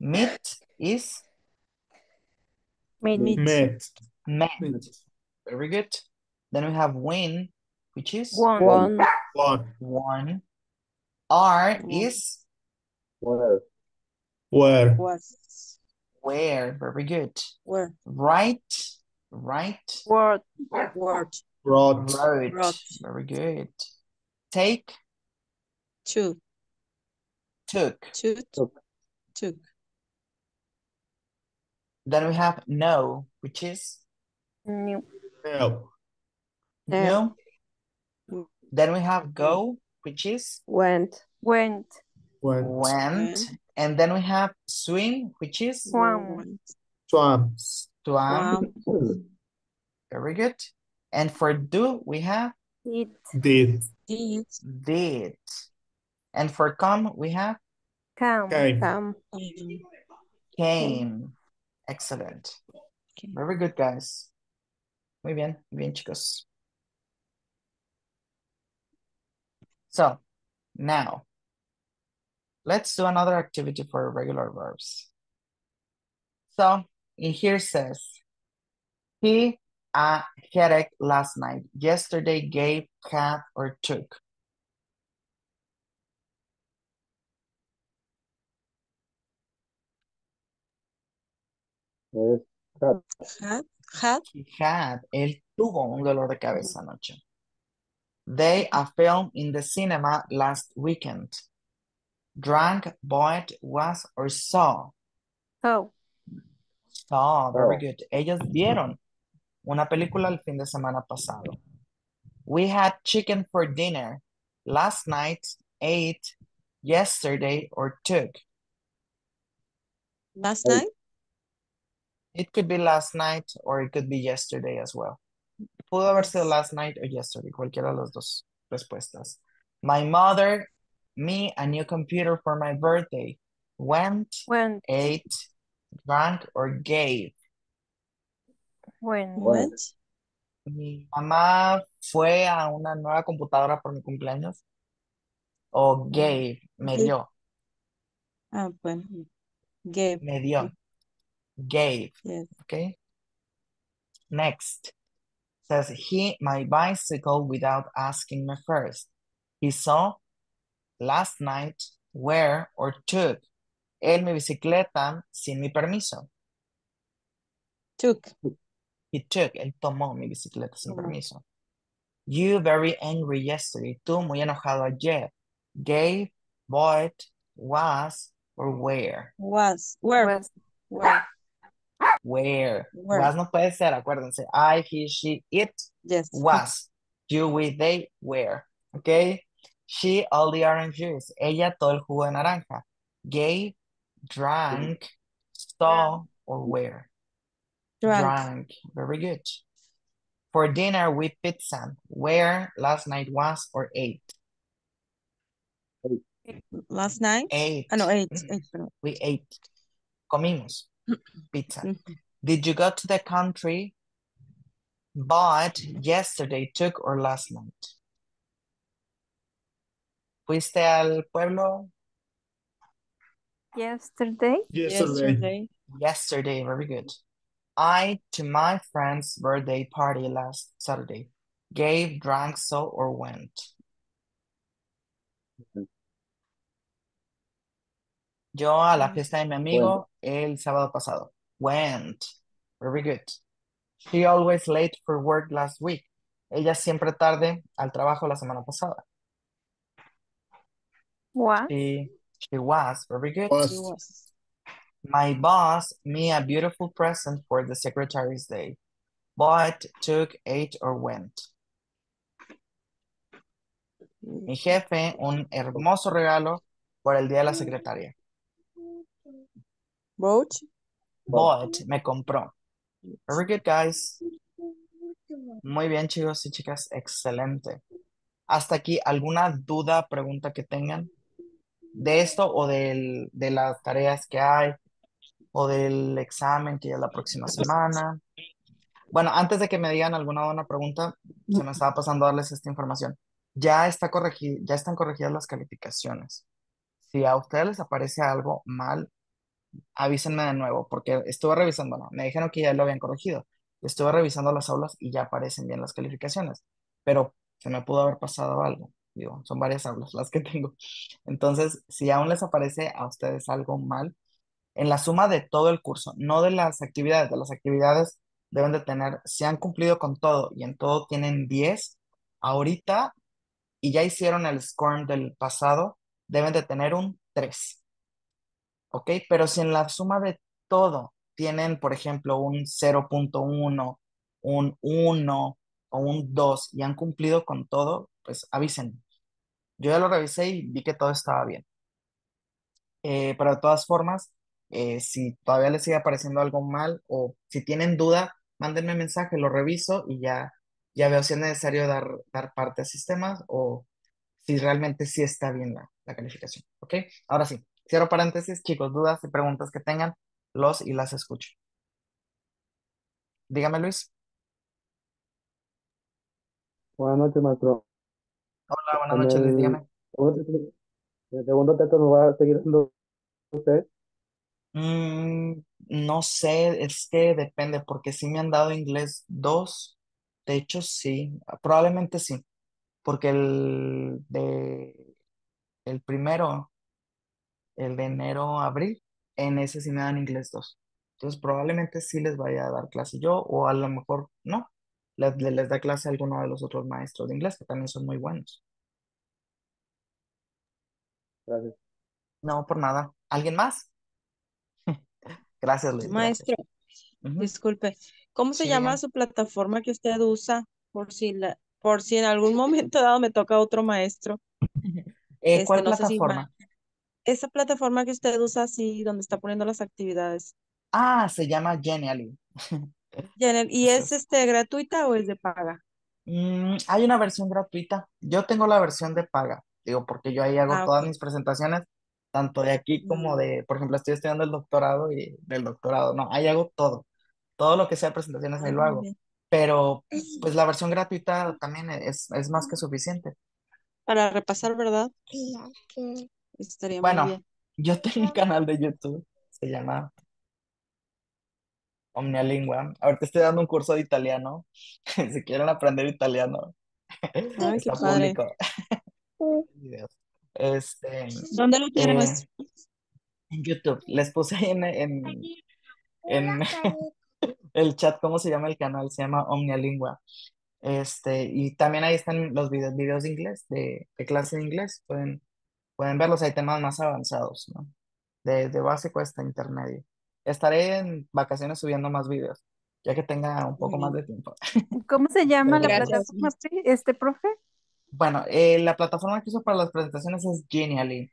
Speaker 1: Meet is
Speaker 5: Meet.
Speaker 4: Met.
Speaker 1: met.
Speaker 4: Met.
Speaker 1: Very good. Then we have win, which is
Speaker 5: Won.
Speaker 3: One.
Speaker 4: One.
Speaker 1: won. Are
Speaker 2: Won.
Speaker 1: is
Speaker 4: Where.
Speaker 2: Was.
Speaker 1: where. Very good.
Speaker 2: Where.
Speaker 1: Write.
Speaker 5: Word.
Speaker 2: Word.
Speaker 4: Brought.
Speaker 1: Wrote.
Speaker 2: Wrote.
Speaker 1: Very good. Take.
Speaker 2: Two.
Speaker 1: Took.
Speaker 2: Took.
Speaker 1: Then we have know, which is
Speaker 5: New.
Speaker 4: Help.
Speaker 1: new.
Speaker 2: Mm.
Speaker 1: Then we have go, which is
Speaker 3: Went.
Speaker 5: Went.
Speaker 4: Went.
Speaker 1: went. And then we have swim, which is
Speaker 5: Swam.
Speaker 4: Swam.
Speaker 1: swam.
Speaker 2: Swam.
Speaker 1: Very good. And for do, we have
Speaker 5: Eat.
Speaker 4: Did.
Speaker 2: Did.
Speaker 1: did. And for come, we have
Speaker 5: Come.
Speaker 4: Came.
Speaker 3: Come.
Speaker 1: came. Excellent.
Speaker 2: Okay.
Speaker 1: Very good, guys. Muy bien, chicos. So, now, let's do another activity for regular verbs. So, in here says, he a headache last night. Yesterday gave, had, or took.
Speaker 2: Had.
Speaker 1: He had. Él tuvo un dolor de cabeza anoche. They a film in the cinema last weekend. Drank, bought, was, or saw.
Speaker 5: So.
Speaker 1: Saw, very good. Ellos vieron una película el fin de semana pasado. We had chicken for dinner. Last night, ate, yesterday, or took.
Speaker 2: Last night.
Speaker 1: It could be last night or it could be yesterday as well. Pudo haber sido last night or yesterday, cualquiera de las dos respuestas. My mother, me, a new computer for my birthday. Went,
Speaker 5: Went.
Speaker 1: ate, drank, or gave.
Speaker 2: Went.
Speaker 1: Mi mamá fue a una nueva computadora por mi cumpleaños. O gave, me
Speaker 2: Gave.
Speaker 1: dio,
Speaker 2: Bueno. Gave.
Speaker 1: me dio. Gave,
Speaker 2: Yes.
Speaker 1: okay? Next. Says he my bicycle without asking me first. He saw last night where or took. Él mi bicicleta sin mi permiso.
Speaker 2: Took.
Speaker 1: He took. Él tomó mi bicicleta sin
Speaker 2: Tomó.
Speaker 1: permiso. You very angry yesterday. Tú muy enojado ayer. Gave, bought, was, or where.
Speaker 2: Was. Where.
Speaker 5: Was.
Speaker 2: Where.
Speaker 1: Where.
Speaker 2: Where.
Speaker 1: Was no puede ser, acuérdense. I, he, she, it,
Speaker 2: Yes.
Speaker 1: was. You, we, they, where. Okay? She, all the orange juice. Ella, todo el jugo de naranja. Gave, drank, saw, or where.
Speaker 2: Drank.
Speaker 1: Drank. Very good. For dinner, we pizza. Where last night was or ate?
Speaker 2: Last night?
Speaker 1: Ate.
Speaker 2: No, eight, perdón.
Speaker 1: We ate. Comimos pizza.
Speaker 2: Ujú.
Speaker 1: Did you go to the country but yesterday, took, or last night? ¿Fuiste al pueblo?
Speaker 5: Yesterday.
Speaker 4: Yesterday.
Speaker 1: Yesterday, very good. I to my friend's birthday party last Saturday. Gave, drank, saw, or went. Yo a la fiesta de mi amigo el sábado pasado. Went. Very good. She always late for work last week. Ella siempre tarde al trabajo la semana pasada.
Speaker 5: Was.
Speaker 1: She was. Very good.
Speaker 2: She
Speaker 4: Was.
Speaker 2: was.
Speaker 1: My boss me a beautiful present for the Secretary's Day. Bought, took, ate, or went. Mi jefe un hermoso regalo por el día de la secretaria.
Speaker 2: Bought.
Speaker 1: Bought, me compró. Very good, guys. Muy bien, chicos y chicas. Excelente. Hasta aquí, ¿alguna duda, pregunta que tengan de esto o de las tareas que hay o del examen que ya es la próxima semana? Bueno, antes de que me digan alguna buena pregunta, se me estaba pasando a darles esta información. Ya están corregidas las calificaciones. Si a ustedes les aparece algo mal, avísenme de nuevo, porque estuve revisando, no, me dijeron que ya lo habían corregido. Estuve revisando las aulas y ya aparecen bien las calificaciones, pero se me pudo haber pasado algo. Digo, son varias aulas las que tengo. Entonces, si aún les aparece a ustedes algo mal, en la suma de todo el curso, no de las actividades deben de tener, si han cumplido con todo y en todo tienen 10 ahorita y ya hicieron el score del pasado, deben de tener un 3. ¿Ok? Pero si en la suma de todo tienen, por ejemplo, un 0.1, un 1 o un 2 y han cumplido con todo, pues avisen. Yo ya lo revisé y vi que todo estaba bien. Pero de todas formas, si todavía les sigue apareciendo algo mal o si tienen duda, mándenme mensaje, lo reviso y ya veo si es necesario dar parte a sistemas o si realmente sí está bien la calificación. ¿Ok? Ahora sí, cierro paréntesis, chicos, dudas y preguntas que tengan, los y las escucho. Dígame, Luis.
Speaker 6: Buenas noches, maestro.
Speaker 1: Hola, buenas
Speaker 6: En
Speaker 1: noches, Luis, dígame.
Speaker 6: en el segundo texto nos va a seguir dando usted.
Speaker 1: Mm, no sé, es que depende, porque sí me han dado inglés 2. De hecho, sí, probablemente sí, porque el primero, el de enero a abril, en ese sí me dan inglés 2. Entonces, probablemente sí les vaya a dar clase yo, o a lo mejor no, les da clase a alguno de los otros maestros de inglés, que también son muy buenos.
Speaker 6: Gracias.
Speaker 1: No, por nada. ¿Alguien más? Gracias, Luis, gracias.
Speaker 2: Maestro,
Speaker 1: Ujú.
Speaker 2: disculpe. ¿Cómo se
Speaker 1: Sí,
Speaker 2: llama
Speaker 1: dígame.
Speaker 2: su plataforma que usted usa? Por si en algún momento dado me toca otro maestro.
Speaker 1: ¿Cuál
Speaker 2: No sé si
Speaker 1: plataforma?
Speaker 2: esa plataforma que usted usa, sí, donde está poniendo las actividades.
Speaker 1: Ah, se llama Genially.
Speaker 2: ¿Y es gratuita o es de paga?
Speaker 1: Hay una versión gratuita. Yo tengo la versión de paga, digo, porque yo ahí hago
Speaker 2: Ah,
Speaker 1: todas
Speaker 2: ok.
Speaker 1: mis presentaciones, tanto de aquí como de, por ejemplo, estoy estudiando el doctorado y del doctorado, no, ahí hago todo. Todo lo que sea presentaciones ahí lo
Speaker 2: Muy
Speaker 1: hago.
Speaker 2: bien.
Speaker 1: Pero, pues la versión gratuita también es más que suficiente.
Speaker 2: Para repasar, ¿verdad? Estaría muy
Speaker 1: Bueno,
Speaker 2: bien.
Speaker 1: yo tengo un canal de YouTube, se llama Omnialingua. Ahorita estoy dando un curso de italiano. Si quieren aprender italiano,
Speaker 2: Ay, qué
Speaker 1: está
Speaker 2: padre.
Speaker 1: público. Videos. Este,
Speaker 2: ¿Dónde lo tiene,
Speaker 1: eh,
Speaker 2: maestro?
Speaker 1: en YouTube. Les puse ahí en el chat cómo se llama el canal. Se llama Omnialingua. Y también ahí están los videos de inglés, de clase de inglés. Pueden verlos. Hay temas más avanzados, ¿no? De básico hasta intermedio. Estaré en vacaciones subiendo más videos, ya que tenga un
Speaker 2: Muy
Speaker 1: poco más
Speaker 2: bien.
Speaker 1: de tiempo.
Speaker 5: ¿Cómo se llama
Speaker 1: Pero
Speaker 5: la
Speaker 1: gracias.
Speaker 2: Gracias,
Speaker 5: plataforma,
Speaker 2: maestro.
Speaker 5: profe?
Speaker 1: Bueno, la plataforma que uso para las presentaciones es Genially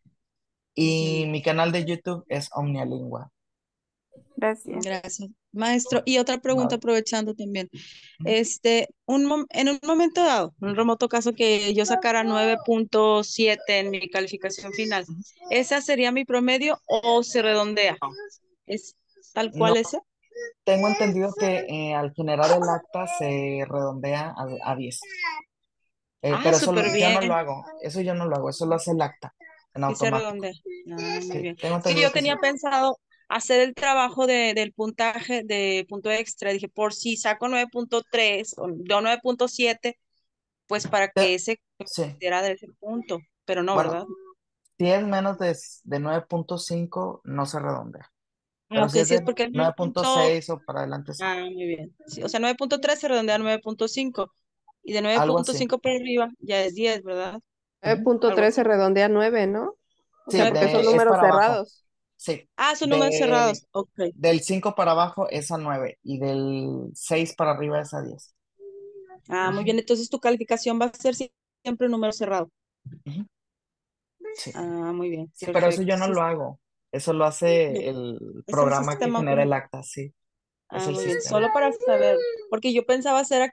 Speaker 1: y
Speaker 2: Jenny.
Speaker 1: mi canal de YouTube es Omnialingua.
Speaker 5: Gracias.
Speaker 2: Gracias. Maestro, y otra pregunta
Speaker 1: Vale.
Speaker 2: aprovechando también.
Speaker 1: Ujú.
Speaker 2: En un momento dado, en un remoto caso que yo sacara 9.7 en mi calificación final,
Speaker 1: Ujú.
Speaker 2: ¿esa sería mi promedio o se redondea?
Speaker 1: No,
Speaker 2: ¿Es tal
Speaker 1: no,
Speaker 2: cual ese?
Speaker 1: tengo entendido que al generar el acta se redondea a 10.
Speaker 2: Ah,
Speaker 1: Pero eso
Speaker 2: súper
Speaker 1: yo no lo
Speaker 2: bien.
Speaker 1: hago, eso yo no lo hago, eso lo hace el acta en
Speaker 2: Sí se
Speaker 1: automático.
Speaker 2: redondea. Ah, muy
Speaker 1: Sí,
Speaker 2: bien.
Speaker 1: tengo
Speaker 2: Es que
Speaker 1: entendido
Speaker 2: yo
Speaker 1: que sí.
Speaker 2: tenía pensado hacer el trabajo del puntaje de punto extra. Dije, por si saco 9.3 o 9.7, pues para que
Speaker 1: Te-
Speaker 2: ese
Speaker 1: sí,
Speaker 2: era de ese punto. Pero no,
Speaker 1: bueno,
Speaker 2: ¿verdad?
Speaker 1: si es menos de 9.5 no se redondea, pero
Speaker 2: Ok,
Speaker 1: si es
Speaker 2: sí es
Speaker 1: de
Speaker 2: porque el
Speaker 1: 9.6 o para adelante, sí.
Speaker 2: Ah, muy bien. Sí, o sea, 9.3 se redondea a 9.5. Y de nueve
Speaker 1: Algo
Speaker 2: punto
Speaker 1: así.
Speaker 2: cinco para arriba ya es 10, ¿verdad?
Speaker 3: nueve
Speaker 1: Ujú.
Speaker 3: punto
Speaker 2: Algo
Speaker 3: tres se
Speaker 2: así.
Speaker 3: redondea a 9, ¿no? O
Speaker 1: Sí,
Speaker 3: sea, porque son
Speaker 1: es
Speaker 3: números
Speaker 1: para abajo.
Speaker 3: cerrados.
Speaker 1: Sí,
Speaker 2: Ah, son números
Speaker 1: del,
Speaker 2: cerrados. Ok.
Speaker 1: del 5 para abajo es a 9 y del 6 para arriba es a 10.
Speaker 2: Ah, muy
Speaker 1: Ujú,
Speaker 2: bien. Entonces tu calificación va a ser siempre un número cerrado.
Speaker 1: ujú. Sí.
Speaker 2: Ah, muy bien.
Speaker 1: Sí, pero eso
Speaker 2: Perfecto.
Speaker 1: yo no
Speaker 2: Sí,
Speaker 1: lo hago. Eso lo
Speaker 2: no,
Speaker 1: hace el
Speaker 2: es el
Speaker 1: programa que
Speaker 2: sistema
Speaker 1: genera el
Speaker 2: automático.
Speaker 1: acta, sí, es
Speaker 2: Ah,
Speaker 1: el
Speaker 2: muy bien.
Speaker 1: sistema.
Speaker 2: Solo para saber, porque yo pensaba hacer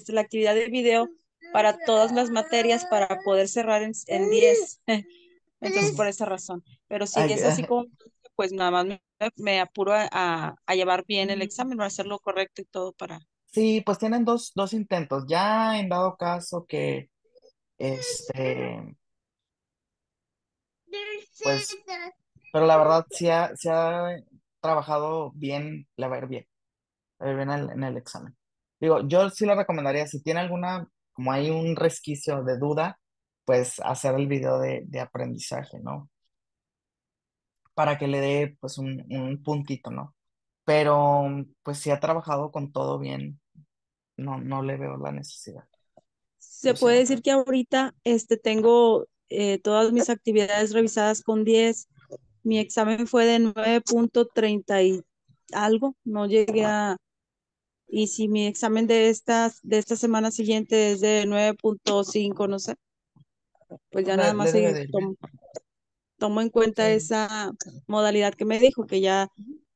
Speaker 2: la actividad de video para todas las materias para poder cerrar en 10. Entonces,
Speaker 1: Ujú.
Speaker 2: por esa razón. Pero si
Speaker 1: Ay,
Speaker 2: es así como, pues nada más me apuro a llevar bien el examen, a hacerlo correcto y todo para...
Speaker 1: sí, pues tienen dos intentos. Ya en dado caso que, este, pues, pero la verdad sí ha trabajado bien, le va a ir bien, le va a ir bien en el examen. Digo, yo sí le recomendaría, si tiene alguna, como hay un resquicio de duda, pues hacer el video de aprendizaje, ¿no? Para que le dé pues un puntito, ¿no? Pero pues si ha trabajado con todo bien, no le veo la necesidad.
Speaker 2: Se
Speaker 1: Yo sí
Speaker 2: puede
Speaker 1: no.
Speaker 2: decir que ahorita tengo todas mis actividades revisadas con 10. Mi examen fue de 9.30 y algo, no llegué a... Y si mi examen de esta semana siguiente es de 9.5, no sé, pues ya nada
Speaker 1: Le
Speaker 2: más
Speaker 1: debe de ir bien.
Speaker 2: tomo en cuenta
Speaker 1: Sí,
Speaker 2: esa modalidad que me dijo, que ya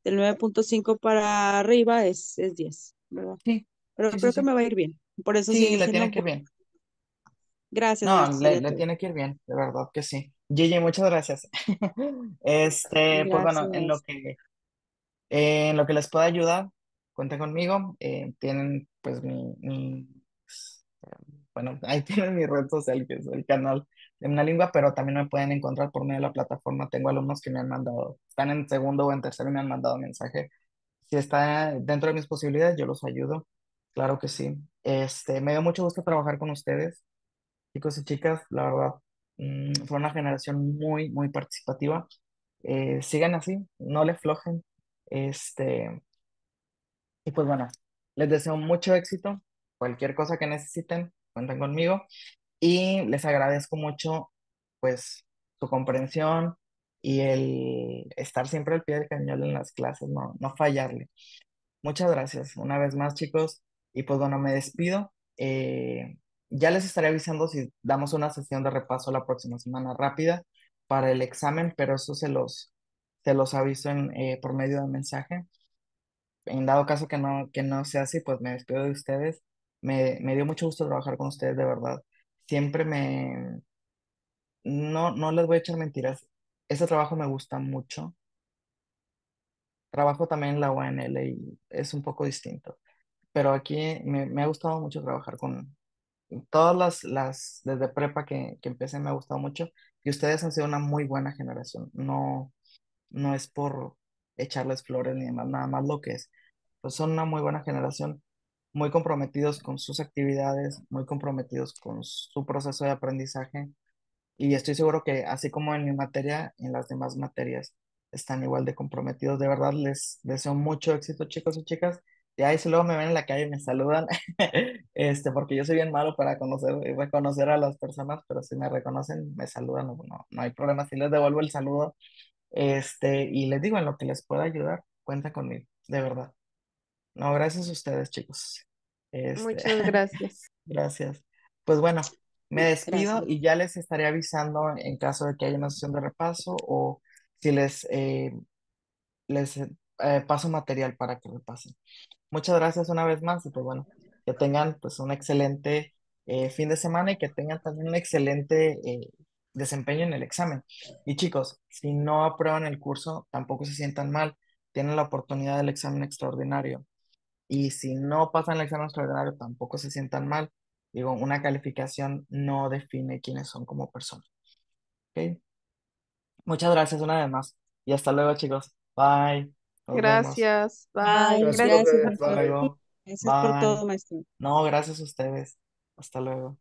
Speaker 2: del 9.5 para arriba es 10, ¿verdad?
Speaker 1: sí,
Speaker 2: Pero
Speaker 1: sí, sí,
Speaker 2: creo que
Speaker 1: sí.
Speaker 2: me va a ir bien. Por eso sí
Speaker 1: Sí, le
Speaker 2: dije,
Speaker 1: tiene
Speaker 2: no,
Speaker 1: que ir
Speaker 2: pues,
Speaker 1: bien.
Speaker 2: gracias,
Speaker 1: No,
Speaker 2: maestro,
Speaker 1: le,
Speaker 2: sería
Speaker 1: le
Speaker 2: todo.
Speaker 1: tiene que ir bien, de verdad que sí. Gigi, muchas gracias. Pues bueno,
Speaker 2: Gracias.
Speaker 1: en lo que les pueda ayudar, cuenten conmigo. Tienen pues bueno, ahí tienen mi red social, que es el canal de una lengua, pero también me pueden encontrar por medio de la plataforma. Tengo alumnos que me han mandado, están en segundo o en tercero y me han mandado mensaje. Si está dentro de mis posibilidades, yo los ayudo. Claro que sí. Me dio mucho gusto trabajar con ustedes, chicos y chicas. La verdad, fue una generación muy, muy participativa. Sigan así, no le aflojen. Este, y pues bueno, les deseo mucho éxito. Cualquier cosa que necesiten, cuenten conmigo. Y les agradezco mucho, pues, su comprensión y el estar siempre al pie del cañón en las clases, no fallarle. Muchas gracias una vez más, chicos. Y pues bueno, me despido. Ya les estaré avisando si damos una sesión de repaso la próxima semana rápida para el examen, pero eso se los aviso por medio de mensaje. En dado caso que no sea así, pues me despido de ustedes. Me dio mucho gusto trabajar con ustedes, de verdad. Siempre no les voy a echar mentiras. Ese trabajo me gusta mucho. Trabajo también en la UNL y es un poco distinto. Pero aquí me ha gustado mucho trabajar con todas desde prepa que empecé, me ha gustado mucho. Y ustedes han sido una muy buena generación. No es por echarles flores ni demás, nada más lo que es. Pues son una muy buena generación, muy comprometidos con sus actividades, muy comprometidos con su proceso de aprendizaje. Y estoy seguro que así como en mi materia, en las demás materias están igual de comprometidos. De verdad, les deseo mucho éxito, chicos y chicas. Y ahí si luego me ven en la calle y me saludan, porque yo soy bien malo para conocer y reconocer a las personas, pero si me reconocen, me saludan, no hay problema, si les devuelvo el saludo. Y les digo, en lo que les pueda ayudar, cuenta conmigo, de verdad. No, gracias a ustedes, chicos. Este,
Speaker 3: Muchas gracias.
Speaker 1: Gracias. Pues bueno, me despido
Speaker 2: Gracias.
Speaker 1: y ya les estaré avisando en caso de que haya una sesión de repaso o si les paso material para que repasen. Muchas gracias una vez más y pues bueno, que tengan pues un excelente fin de semana y que tengan también un excelente desempeño en el examen. Y chicos, si no aprueban el curso, tampoco se sientan mal, tienen la oportunidad del examen extraordinario. Y si no pasan el examen extraordinario, tampoco se sientan mal. Digo, una calificación no define quiénes son como personas. ¿Ok? Muchas gracias una vez más. Y hasta luego, chicos. Bye. Nos vemos.
Speaker 3: Gracias. Bye.
Speaker 2: Bye,
Speaker 4: Gracias,
Speaker 2: gracias,
Speaker 4: profe.
Speaker 1: Hasta
Speaker 2: maestro.
Speaker 4: Bye.
Speaker 1: luego.
Speaker 2: Gracias por
Speaker 1: Bye.
Speaker 2: todo, maestro.
Speaker 1: No, gracias a ustedes. Hasta luego.